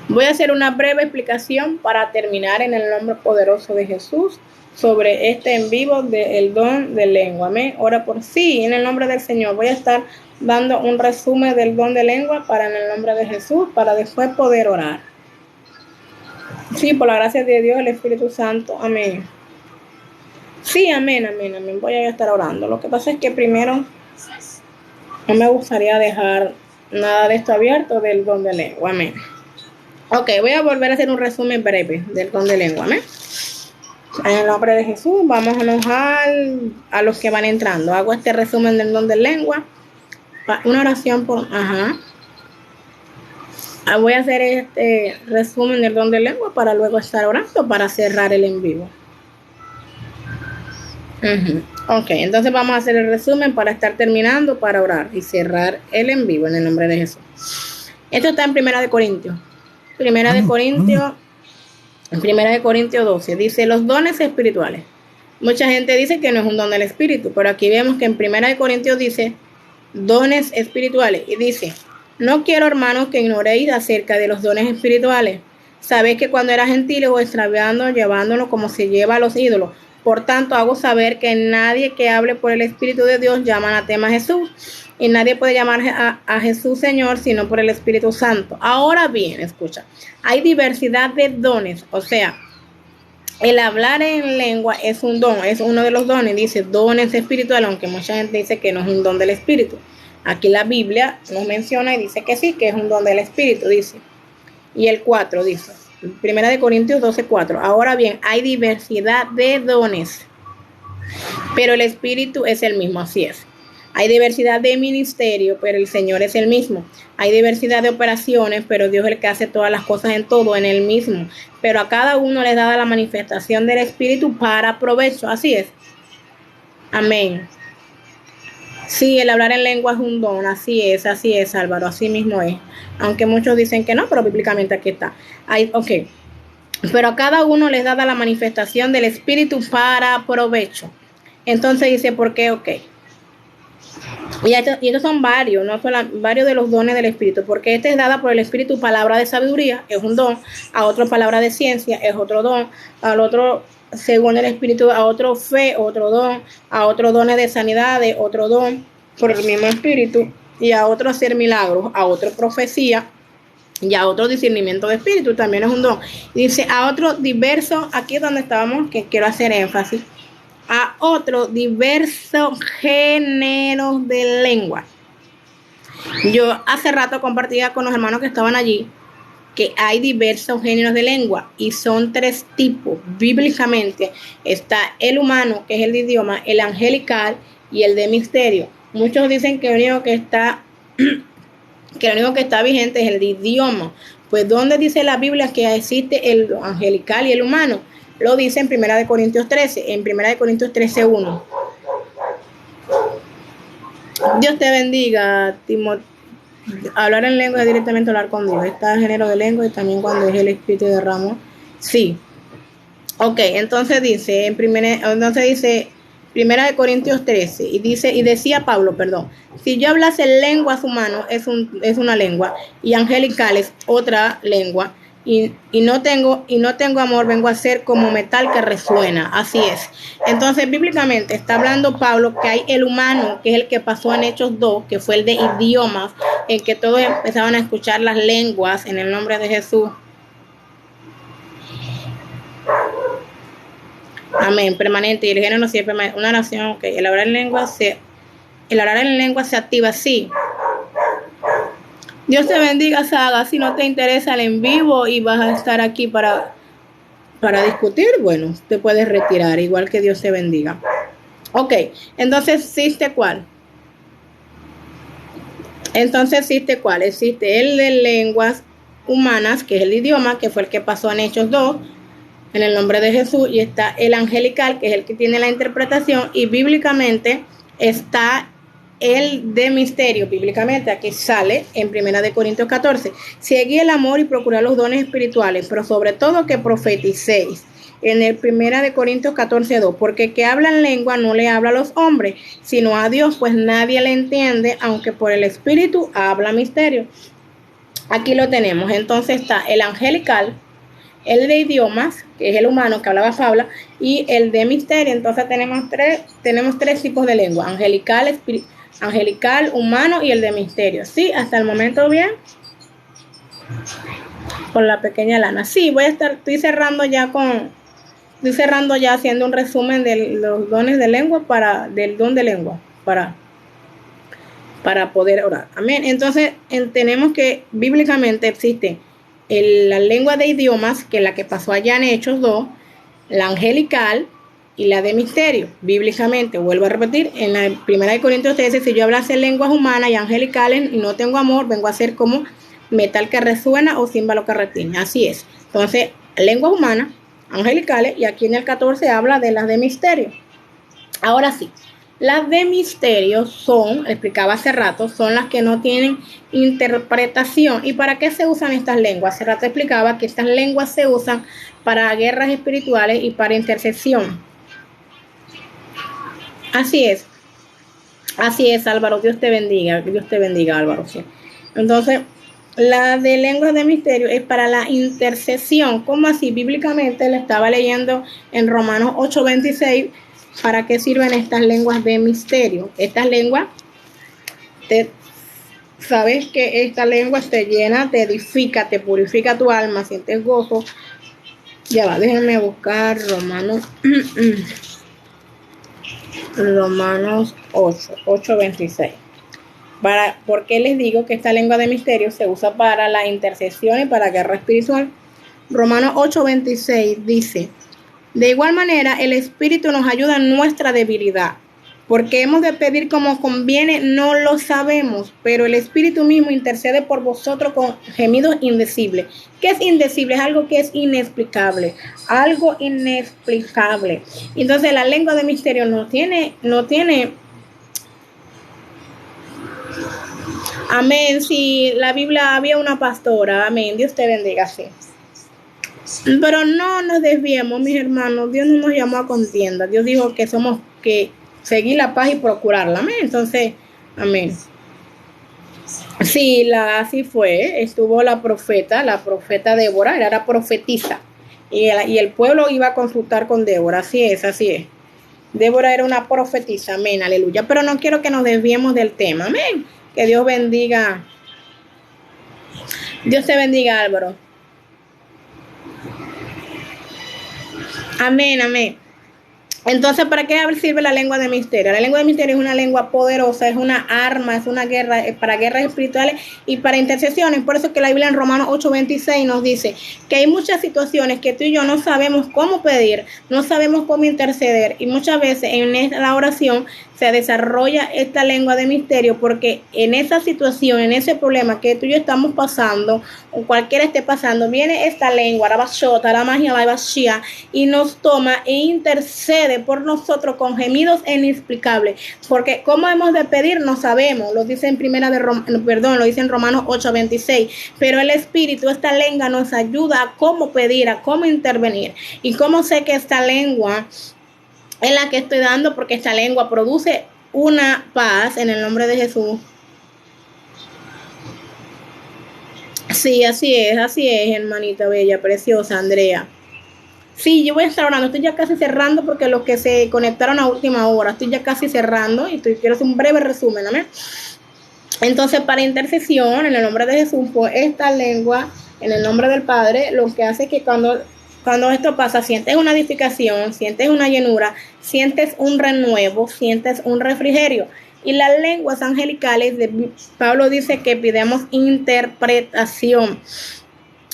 Voy a hacer una breve explicación para terminar en el nombre poderoso de Jesús sobre este en vivo del don de lengua. Amén. Ora por sí, en el nombre del Señor. Voy a estar dando un resumen del don de lengua para en el nombre de Jesús, para después poder orar. Sí, por la gracia de Dios, el Espíritu Santo. Amén. Sí, amén, amén, amén. Voy a estar orando. Lo que pasa es que primero no me gustaría dejar nada de esto abierto del don de lengua. Amén. Ok, voy a volver a hacer un resumen breve del don de lengua. Amén. En el nombre de Jesús, vámonos a los que van entrando. Hago este resumen del don de lengua. Una oración por... Voy a hacer este resumen del don de lengua para luego estar orando para cerrar el en vivo. Ok, entonces vamos a hacer el resumen para estar terminando, para orar y cerrar el en vivo en el nombre de Jesús. Esto está en Primera de Corintios. Primera de Corintios 12 dice los dones espirituales. Mucha gente dice que no es un don del espíritu, pero aquí vemos que en Primera de Corintios dice dones espirituales y dice: no quiero, hermanos, que ignoréis acerca de los dones espirituales. Sabéis que cuando era gentil o extraviando, llevándolo como se lleva a los ídolos. Por tanto, hago saber que nadie que hable por el Espíritu de Dios llama anatema a Jesús. Y nadie puede llamar a Jesús Señor sino por el Espíritu Santo. Ahora bien, escucha, hay diversidad de dones. O sea, el hablar en lengua es un don, es uno de los dones. Dice dones espirituales, aunque mucha gente dice que no es un don del Espíritu. Aquí la Biblia nos menciona y dice que sí, que es un don del Espíritu, dice. Y el 4 dice, Primera de Corintios 12:4. Ahora bien, hay diversidad de dones, pero el Espíritu es el mismo, así es. Hay diversidad de ministerio, pero el Señor es el mismo. Hay diversidad de operaciones, pero Dios es el que hace todas las cosas en todo, en el mismo. Pero a cada uno le da la manifestación del Espíritu para provecho, así es. Amén. Sí, el hablar en lengua es un don, así es, Álvaro, así mismo es. Aunque muchos dicen que no, pero bíblicamente aquí está. Ok, pero a cada uno les da la manifestación del Espíritu para provecho. Entonces dice, ¿por qué? Ok. Y estos son varios, no solo varios de los dones del Espíritu, porque este es dada por el Espíritu palabra de sabiduría, es un don, a otro palabra de ciencia, es otro don, al otro según el Espíritu, a otro fe, otro don, a otro dones de sanidades, otro don por el mismo Espíritu, y a otro hacer milagros, a otro profecía, y a otro discernimiento de espíritu, también es un don. Dice a otro diverso, aquí es donde estábamos, que quiero hacer énfasis, a otro diversos géneros de lengua. Yo hace rato compartía con los hermanos que estaban allí que hay diversos géneros de lengua y son 3 tipos. Bíblicamente está el humano, que es el de idioma, el angelical y el de misterio. Muchos dicen que lo único que está vigente es el de idioma. Pues ¿dónde dice la Biblia que existe el angelical y el humano? Lo dice en 1 Corintios 13, en 1 Corintios 13:1. Dios te bendiga, Timoteo. Hablar en lengua es directamente hablar con Dios. Está el género de lengua y también cuando es el Espíritu derramado. Sí. Ok, entonces dice, Primera de Corintios 13, y decía Pablo, si yo hablase lenguas humanas es una lengua, y angelical es otra lengua, y no tengo amor, vengo a ser como metal que resuena. Así es. Entonces bíblicamente está hablando Pablo que hay el humano, que es el que pasó en Hechos 2, que fue el de idiomas, en que todos empezaban a escuchar las lenguas en el nombre de Jesús. Amén, permanente. Y el género siempre una oración, ok. El hablar en lengua se activa, sí. Dios te bendiga, Saga. Si no te interesa el en vivo y vas a estar aquí para discutir, bueno, te puedes retirar, igual que Dios te bendiga. Ok, entonces, ¿existe cuál? Entonces existe ¿cuál? Existe el de lenguas humanas, que es el idioma, que fue el que pasó en Hechos 2, en el nombre de Jesús, y está el angelical, que es el que tiene la interpretación, y bíblicamente está el de misterio. Bíblicamente aquí sale en 1 Corintios 14, seguí el amor y procurad los dones espirituales, pero sobre todo que profeticéis. En el 1 Corintios 14:2, porque que habla en lengua no le habla a los hombres, sino a Dios, pues nadie le entiende, aunque por el Espíritu habla misterio. Aquí lo tenemos. Entonces está el angelical, el de idiomas, que es el humano que hablaba Fabla, y el de misterio. Entonces tenemos tres tipos de lengua: angelical, humano y el de misterio. Sí, hasta el momento bien. Con la pequeña Lana. Sí, estoy cerrando ya haciendo un resumen de los dones de lengua del don de lengua para poder orar. Amén. Entonces tenemos que bíblicamente existe la lengua de idiomas, que es la que pasó allá en Hechos 2, la angelical y la de misterio. Bíblicamente, vuelvo a repetir, en la 1 Corintios 13, si yo hablase lenguas humanas y angelicales y no tengo amor, vengo a ser como metal que resuena o címbalo que retiña. Así es. Entonces, lenguas humanas, angelicales, y aquí en el 14 habla de las de misterio. Ahora sí, las de misterio son, explicaba hace rato, son las que no tienen interpretación. ¿Y para qué se usan estas lenguas? Hace rato explicaba que estas lenguas se usan para guerras espirituales y para intercesión. Así es, Álvaro, Dios te bendiga, Álvaro. Sí. Entonces, la de lenguas de misterio es para la intercesión. ¿Cómo así? Bíblicamente le estaba leyendo en Romanos 8:26. ¿Para qué sirven estas lenguas de misterio? Estas lenguas, sabes que esta lengua te llena, te edifica, te purifica tu alma, sientes gozo. Ya va, déjenme buscar Romanos 8:26. ¿Por qué les digo que esta lengua de misterio se usa para la intercesión y para guerra espiritual? Romanos 8:26 dice: de igual manera, el Espíritu nos ayuda en nuestra debilidad, porque hemos de pedir como conviene, no lo sabemos, pero el Espíritu mismo intercede por vosotros con gemidos indecibles. ¿Qué es indecible? Es algo que es inexplicable, algo inexplicable. Entonces, la lengua de misterio no tiene. Amén. Si la Biblia había una pastora, amén. Dios te bendiga, sí. Pero no nos desviemos, mis hermanos. Dios no nos llamó a contienda. Dios dijo que somos que seguir la paz y procurarla. Amén. Entonces, amén. Sí, así fue. Estuvo la profeta Débora, era profetisa. Y el pueblo iba a consultar con Débora. Así es. Débora era una profetisa. Amén, aleluya. Pero no quiero que nos desviemos del tema. Amén. Que Dios bendiga. Dios te bendiga, Álvaro. Amén. Entonces, ¿para qué sirve la lengua de misterio? La lengua de misterio es una lengua poderosa, es una arma, es una guerra, para guerras espirituales y para intercesiones. Por eso que la Biblia en Romanos 8:26 nos dice que hay muchas situaciones que tú y yo no sabemos cómo pedir, no sabemos cómo interceder, y muchas veces en la oración se desarrolla esta lengua de misterio, porque en esa situación, en ese problema que tú y yo estamos pasando, o cualquiera esté pasando, viene esta lengua, la magia, y nos toma e intercede por nosotros con gemidos inexplicables, porque cómo hemos de pedir no sabemos. Lo dice en lo dice en Romanos 8:26, pero el Espíritu, esta lengua nos ayuda a cómo pedir, a cómo intervenir. Y cómo sé que esta lengua es la que estoy dando, porque esta lengua produce una paz en el nombre de Jesús. Sí, así es, hermanita bella, preciosa, Andrea. Sí, yo voy a estar orando, estoy ya casi cerrando, porque los que se conectaron a última hora, estoy ya casi cerrando y quiero hacer un breve resumen, ¿amén? Entonces, para intercesión, en el nombre de Jesús, pues esta lengua, en el nombre del Padre, lo que hace es que cuando esto pasa, sientes una edificación, sientes una llenura, sientes un renuevo, sientes un refrigerio. Y las lenguas angelicales, Pablo dice que pidamos interpretación.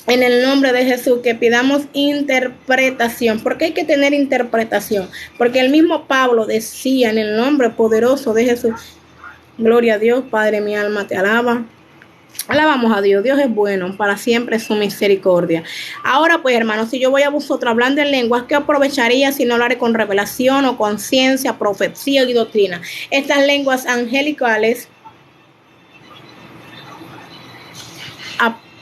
En el nombre de Jesús, que pidamos interpretación. ¿Por qué hay que tener interpretación? Porque el mismo Pablo decía, en el nombre poderoso de Jesús, Gloria a Dios, Padre, mi alma te alaba. Alabamos a Dios, Dios es bueno, para siempre es su misericordia. Ahora pues, hermanos, si yo voy a vosotros hablando en lenguas, ¿qué aprovecharía si no hablaré con revelación o con ciencia, profecía y doctrina? Estas lenguas angelicales,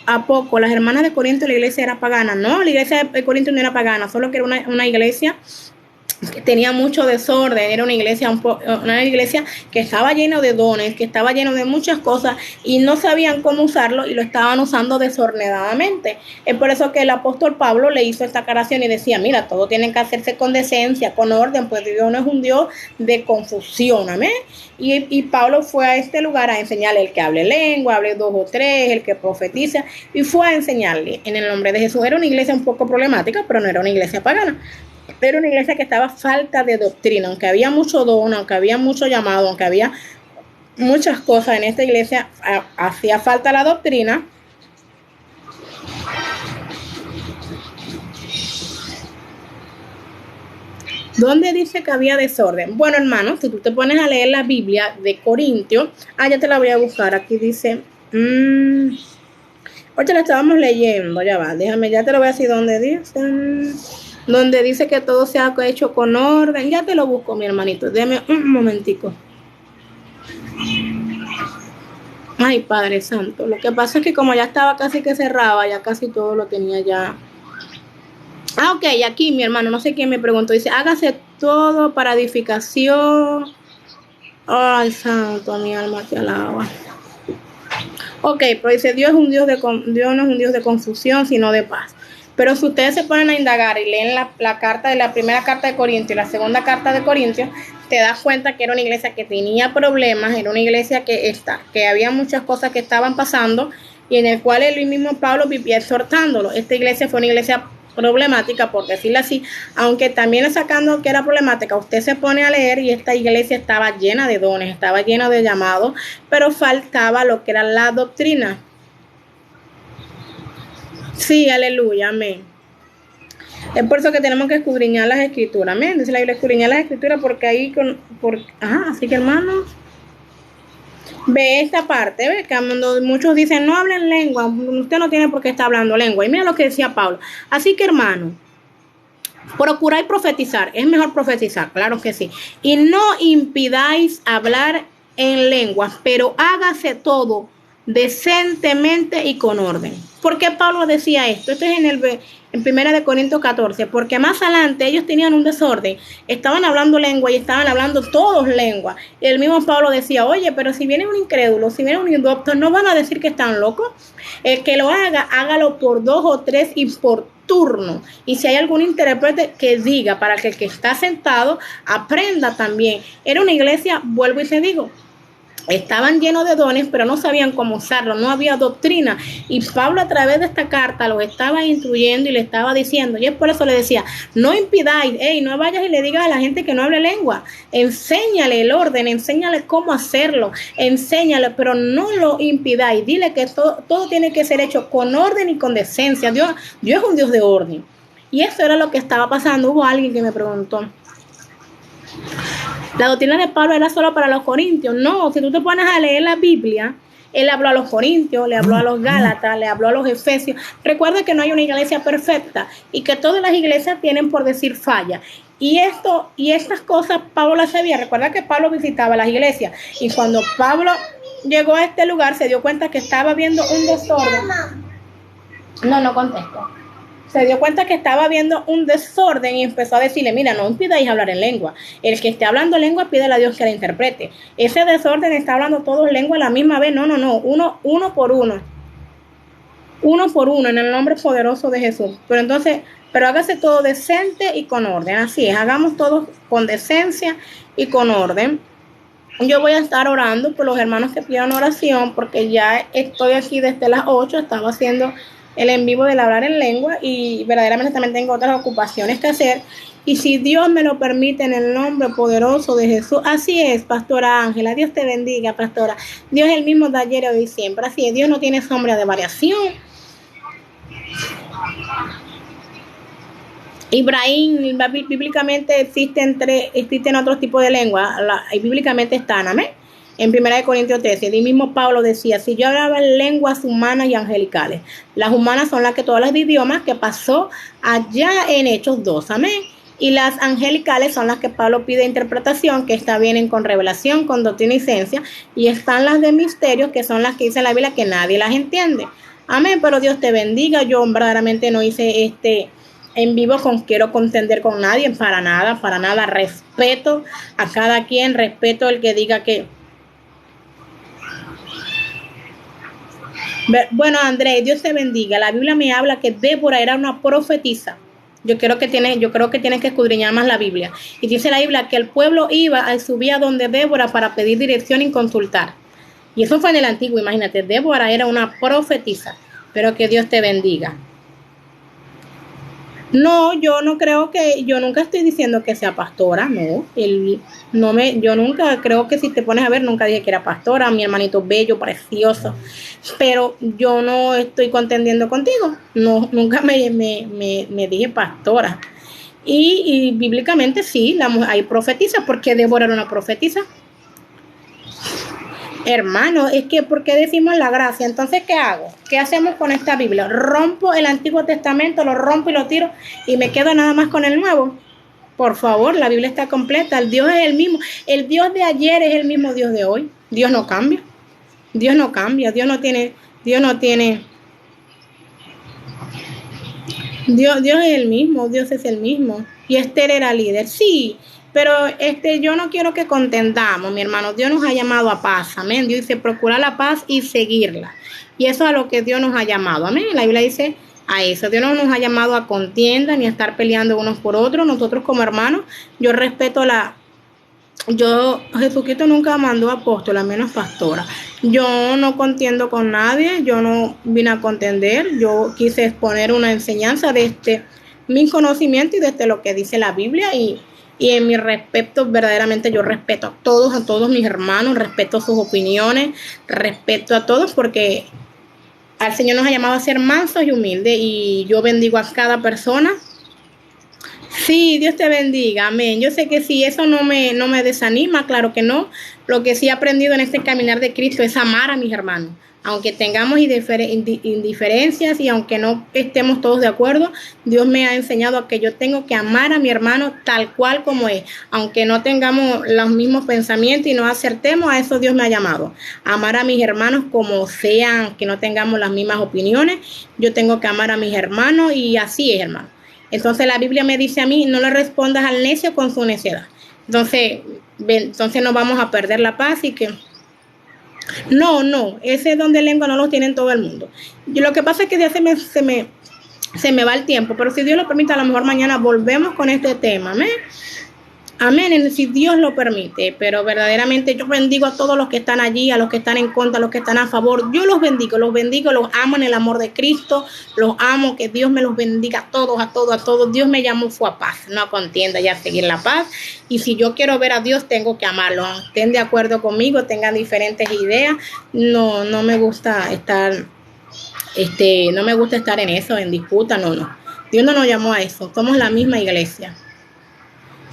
¿a poco las hermanas de Corinto la iglesia era pagana? No, la iglesia de Corinto no era pagana, solo que era una iglesia que tenía mucho desorden, era una iglesia que estaba llena de dones, que estaba llena de muchas cosas y no sabían cómo usarlo y lo estaban usando desordenadamente. Es por eso que el apóstol Pablo le hizo esta aclaración y decía, mira, todo tiene que hacerse con decencia, con orden, pues Dios no es un Dios de confusión, amén. Y Pablo fue a este lugar a enseñarle el que hable lengua, hable 2 o 3, el que profetiza, y fue a enseñarle en el nombre de Jesús. Era una iglesia un poco problemática, pero no era una iglesia pagana. Era una iglesia que estaba falta de doctrina, aunque había mucho don, aunque había mucho llamado, aunque había muchas cosas en esta iglesia, hacía falta la doctrina. ¿Dónde dice que había desorden? Bueno, hermano, si tú te pones a leer la Biblia de Corintios, ya te la voy a buscar, aquí dice, ahorita la estábamos leyendo, ya va, déjame, ya te lo voy a decir dónde dice que todo se ha hecho con orden. Ya te lo busco, mi hermanito. Déjame un momentico. Ay, Padre Santo. Lo que pasa es que como ya estaba casi que cerraba, ya casi todo lo tenía ya. Ok, aquí mi hermano, no sé quién me preguntó. Dice, hágase todo para edificación. Ay, Santo, mi alma te alaba. Ok, pero dice, Dios no es un Dios de confusión, sino de paz. Pero si ustedes se ponen a indagar y leen la carta de la primera carta de Corintios y la segunda carta de Corintios, te das cuenta que era una iglesia que tenía problemas, era una iglesia que había muchas cosas que estaban pasando y en el cual el mismo Pablo vivía exhortándolo. Esta iglesia fue una iglesia problemática, por decirlo así, aunque también sacando que era problemática, usted se pone a leer y esta iglesia estaba llena de dones, estaba llena de llamados, pero faltaba lo que era la doctrina. Sí, aleluya, amén. Es por eso que tenemos que escudriñar las escrituras, amén. Dice la Biblia, escudriñar las escrituras porque ahí, así que hermanos, ve esta parte, ve que cuando muchos dicen no hablen lengua, usted no tiene por qué estar hablando lengua. Y mira lo que decía Pablo. Así que hermanos, procuráis profetizar, es mejor profetizar, claro que sí. Y no impidáis hablar en lenguas, pero hágase todo decentemente y con orden. ¿Por qué Pablo decía esto? Esto es en 1 Corintios 14, porque más adelante ellos tenían un desorden, estaban hablando lengua y estaban hablando todos lengua. Y el mismo Pablo decía, oye, pero si viene un incrédulo, si viene un indocto, ¿no van a decir que están locos? El que lo haga, hágalo por 2 o 3 y por turno. Y si hay algún intérprete, que diga, para que el que está sentado aprenda también. Era una iglesia, vuelvo y te digo, estaban llenos de dones, pero no sabían cómo usarlo, no había doctrina. Y Pablo a través de esta carta los estaba instruyendo y le estaba diciendo, y es por eso le decía, no impidáis, no vayas y le digas a la gente que no hable lengua, enséñale el orden, enséñale cómo hacerlo, enséñale, pero no lo impidáis, dile que todo tiene que ser hecho con orden y con decencia. Dios es un Dios de orden. Y eso era lo que estaba pasando. Hubo alguien que me preguntó, la doctrina de Pablo era solo para los corintios. No, si tú te pones a leer la Biblia, él habló a los corintios, le habló a los gálatas, le habló a los efesios. Recuerda que no hay una iglesia perfecta y que todas las iglesias tienen, por decir, falla. Y estas cosas Pablo las sabía. Recuerda que Pablo visitaba las iglesias y cuando Pablo llegó a este lugar se dio cuenta que estaba viendo un desorden. No contesto. Se dio cuenta que estaba viendo un desorden y empezó a decirle, mira, no impidáis hablar en lengua. El que esté hablando lengua, pídele a Dios que la interprete. Ese desorden está hablando todos lengua a la misma vez. No. Uno por uno. Uno por uno, en el nombre poderoso de Jesús. Pero hágase todo decente y con orden. Así es, hagamos todo con decencia y con orden. Yo voy a estar orando por los hermanos que pidan oración, porque ya estoy aquí desde las 8, estaba haciendo el en vivo del hablar en lengua y verdaderamente también tengo otras ocupaciones que hacer. Y si Dios me lo permite, en el nombre poderoso de Jesús, así es, pastora Ángela, Dios te bendiga, pastora. Dios es el mismo de ayer, hoy y siempre, así es, Dios no tiene sombra de variación. Ibrahim, bíblicamente existen otros tipos de lengua, y bíblicamente están, amén. En 1 Corintios 13, el mismo Pablo decía, si yo hablaba lenguas humanas y angelicales, las humanas son las que todos los idiomas que pasó allá en Hechos 2, amén. Y las angelicales son las que Pablo pide interpretación, que esta vienen con revelación, con doctrina y ciencia, y están las de misterios, que son las que dice la Biblia que nadie las entiende. Amén, pero Dios te bendiga. Yo verdaderamente no hice en vivo quiero contender con nadie, para nada. Respeto a cada quien, respeto el que diga que... Bueno, Andrés, Dios te bendiga. La Biblia me habla que Débora era una profetisa. Yo creo que tienes que escudriñar más la Biblia. Y dice la Biblia que el pueblo subía donde Débora para pedir dirección y consultar. Y eso fue en el antiguo, imagínate. Débora era una profetisa. Pero que Dios te bendiga. No, yo nunca estoy diciendo que sea pastora, no. Yo nunca, creo que si te pones a ver, nunca dije que era pastora, mi hermanito bello, precioso. Pero yo no estoy contendiendo contigo. No, nunca me dije pastora. Y bíblicamente sí, hay profetisas, porque Débora era una profetisa. Hermano, es que ¿por qué decimos la gracia? Entonces, ¿qué hago? ¿Qué hacemos con esta Biblia? Rompo el Antiguo Testamento, lo rompo y lo tiro y me quedo nada más con el Nuevo. Por favor, la Biblia está completa. El Dios es el mismo. El Dios de ayer es el mismo Dios de hoy. Dios no cambia. Dios no cambia. Dios es el mismo. Dios es el mismo. Y Esther era líder. Sí. Pero yo no quiero que contendamos, mi hermano. Dios nos ha llamado a paz, amén. Dios dice, procurar la paz y seguirla. Y eso es a lo que Dios nos ha llamado, amén. La Biblia dice a eso. Dios no nos ha llamado a contienda ni a estar peleando unos por otros. Nosotros como hermanos, yo respeto Jesucristo nunca mandó apóstola, menos pastora. Yo no contiendo con nadie, yo no vine a contender. Yo quise exponer una enseñanza de mi conocimiento y desde lo que dice la Biblia y en mi respeto, verdaderamente yo respeto a todos mis hermanos, respeto sus opiniones, respeto a todos porque al Señor nos ha llamado a ser mansos y humildes y yo bendigo a cada persona. Sí, Dios te bendiga, amén. Yo sé que sí, eso no me desanima, claro que no. Lo que sí he aprendido en este caminar de Cristo es amar a mis hermanos. Aunque tengamos indiferencias y aunque no estemos todos de acuerdo, Dios me ha enseñado a que yo tengo que amar a mi hermano tal cual como es. Aunque no tengamos los mismos pensamientos y no acertemos, a eso Dios me ha llamado. Amar a mis hermanos como sean, que no tengamos las mismas opiniones. Yo tengo que amar a mis hermanos y así es, hermano. Entonces la Biblia me dice a mí, no le respondas al necio con su necedad. Entonces no vamos a perder la paz y que... No, ese don de lengua no lo tiene todo el mundo. Lo que pasa es que ya se me va el tiempo, pero si Dios lo permite, a lo mejor mañana volvemos con este tema, amén. Amén, si Dios lo permite, pero verdaderamente yo bendigo a todos los que están allí, a los que están en contra, a los que están a favor. Yo los bendigo, los amo en el amor de Cristo, los amo, que Dios me los bendiga a todos. Dios me llamó fue a paz, no a contienda y a seguir la paz. Y si yo quiero ver a Dios, tengo que amarlo. Estén de acuerdo conmigo, tengan diferentes ideas. No me gusta estar, en eso, en disputa, no. Dios no nos llamó a eso, somos la misma iglesia.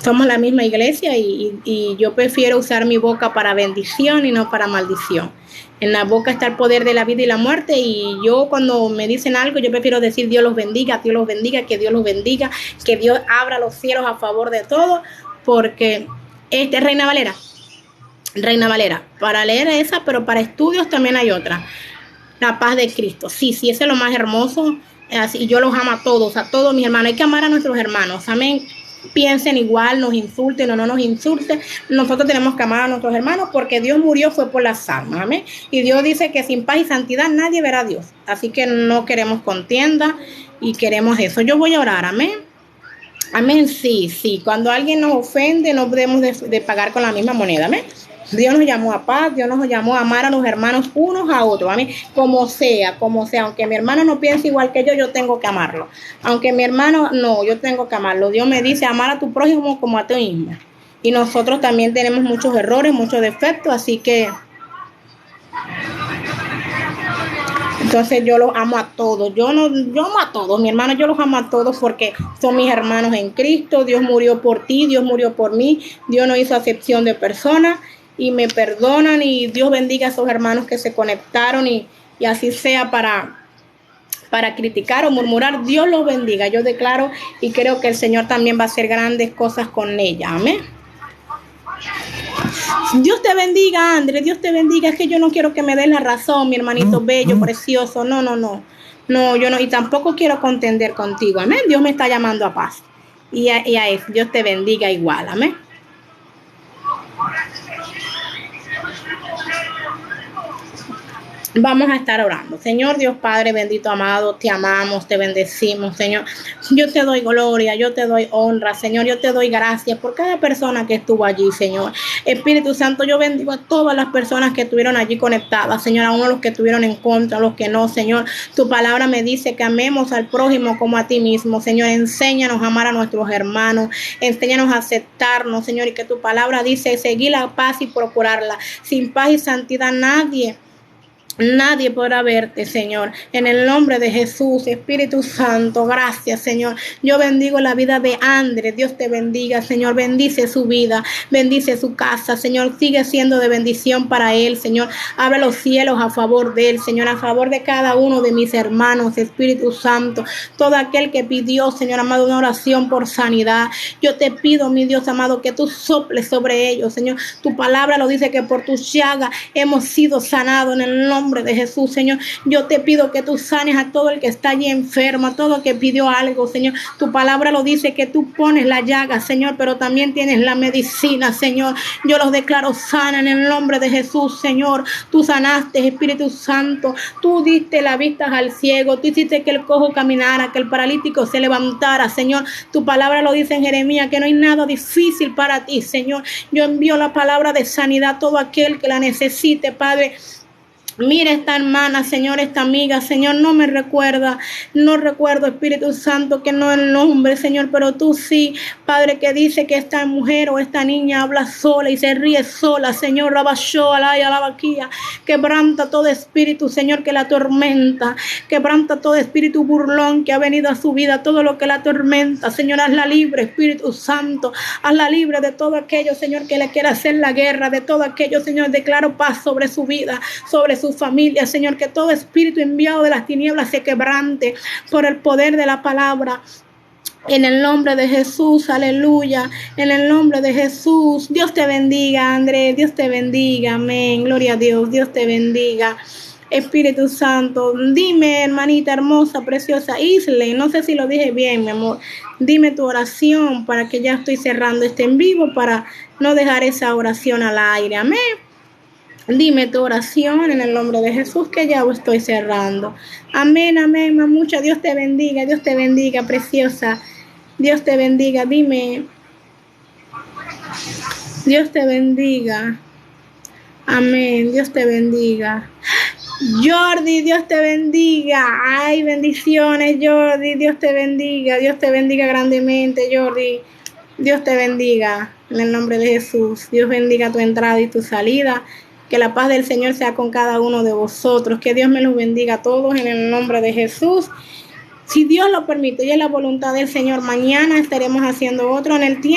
Somos la misma iglesia y yo prefiero usar mi boca para bendición y no para maldición. En la boca está el poder de la vida y la muerte y yo cuando me dicen algo, yo prefiero decir Dios los bendiga, que Dios los bendiga, que Dios abra los cielos a favor de todos, porque Reina Valera, para leer esa, pero para estudios también hay otra. La paz de Cristo. Sí, ese es lo más hermoso. Así, yo los amo a todos mis hermanos. Hay que amar a nuestros hermanos. Amén. Piensen igual, nos insulten o no nos insulten, nosotros tenemos que amar a nuestros hermanos porque Dios murió fue por las almas, amén. Y Dios dice que sin paz y santidad nadie verá a Dios, así que no queremos contienda y queremos eso. Yo voy a orar, amén. Amén, sí, cuando alguien nos ofende no debemos de pagar con la misma moneda, amén. Dios nos llamó a paz, Dios nos llamó a amar a los hermanos unos a otros, amén. Como sea, aunque mi hermano no piense igual que yo tengo que amarlo. Aunque mi hermano, no, yo tengo que amarlo. Dios me dice amar a tu prójimo como a ti mismo. Y nosotros también tenemos muchos errores, muchos defectos, así que... Entonces yo los amo a todos, yo amo a todos, mi hermano, yo los amo a todos porque son mis hermanos en Cristo. Dios murió por ti, Dios murió por mí, Dios no hizo acepción de personas. y me perdonan, y Dios bendiga a esos hermanos que se conectaron y así sea para criticar o murmurar. Dios los bendiga. Yo declaro y creo que el Señor también va a hacer grandes cosas con ella. Amén. Dios te bendiga, Andrés. Dios te bendiga. Es que yo no quiero que me des la razón, mi hermanito bello, precioso. No. No, yo no. Y tampoco quiero contender contigo. Amén. Dios me está llamando a paz. Y a eso. Dios te bendiga igual. Amén. Vamos a estar orando. Señor Dios Padre bendito, amado, te amamos, te bendecimos, Señor. Yo te doy gloria, yo te doy honra, Señor. Yo te doy gracias por cada persona que estuvo allí, Señor. Espíritu Santo, yo bendigo a todas las personas que estuvieron allí conectadas, Señor. A uno los que estuvieron en contra, a los que no, Señor. Tu palabra me dice que amemos al prójimo como a ti mismo, Señor. Enséñanos a amar a nuestros hermanos. Enséñanos a aceptarnos, Señor. Y que tu palabra dice seguir la paz y procurarla. Sin paz y santidad nadie podrá verte, Señor. En el nombre de Jesús, Espíritu Santo, gracias, Señor. Yo bendigo la vida de Andrés. Dios te bendiga, Señor. Bendice su vida, bendice su casa, Señor. Sigue siendo de bendición para él, Señor. Abre los cielos a favor de él, Señor. A favor de cada uno de mis hermanos, Espíritu Santo. Todo aquel que pidió, Señor amado, una oración por sanidad. Yo te pido, mi Dios amado, que tú soples sobre ellos, Señor. Tu palabra lo dice que por tus llagas hemos sido sanados en el nombre de Jesús, Señor. Yo te pido que tú sanes a todo el que está allí enfermo, a todo el que pidió algo, Señor. Tu palabra lo dice que tú pones la llaga, Señor, pero también tienes la medicina, Señor. Yo los declaro sana en el nombre de Jesús, Señor. Tú sanaste, Espíritu Santo. Tú diste la vista al ciego. Tú hiciste que el cojo caminara, que el paralítico se levantara, Señor. Tu palabra lo dice en Jeremías, que no hay nada difícil para ti, Señor. Yo envío la palabra de sanidad a todo aquel que la necesite, Padre. Mira esta hermana, Señor, esta amiga, Señor, no recuerdo, Espíritu Santo, que no es el nombre, Señor, pero tú sí, Padre, que dice que esta mujer o esta niña habla sola y se ríe sola, Señor, quebranta todo espíritu, Señor, que la atormenta, quebranta todo espíritu burlón que ha venido a su vida, todo lo que la atormenta, Señor, hazla libre, Espíritu Santo, hazla libre de todo aquello, Señor, que le quiera hacer la guerra, de todo aquello, Señor, declaro paz sobre su vida, sobre su familia, Señor, que todo espíritu enviado de las tinieblas se quebrante por el poder de la palabra. En el nombre de Jesús, aleluya, en el nombre de Jesús. Dios te bendiga, Andrés, Dios te bendiga, amén, gloria a Dios, Dios te bendiga. Espíritu Santo, dime, hermanita hermosa, preciosa Isley, no sé si lo dije bien, mi amor, dime tu oración para que ya estoy cerrando este en vivo para no dejar esa oración al aire, amén. Dime tu oración en el nombre de Jesús, que ya estoy cerrando. Amén, amén, mamucha. Dios te bendiga, preciosa. Dios te bendiga, dime. Dios te bendiga. Amén, Dios te bendiga. Jordi, Dios te bendiga. Ay, bendiciones, Jordi. Dios te bendiga grandemente, Jordi. Dios te bendiga en el nombre de Jesús. Dios bendiga tu entrada y tu salida. Que la paz del Señor sea con cada uno de vosotros. Que Dios me los bendiga a todos en el nombre de Jesús. Si Dios lo permite y es la voluntad del Señor, mañana estaremos haciendo otro en el tiempo.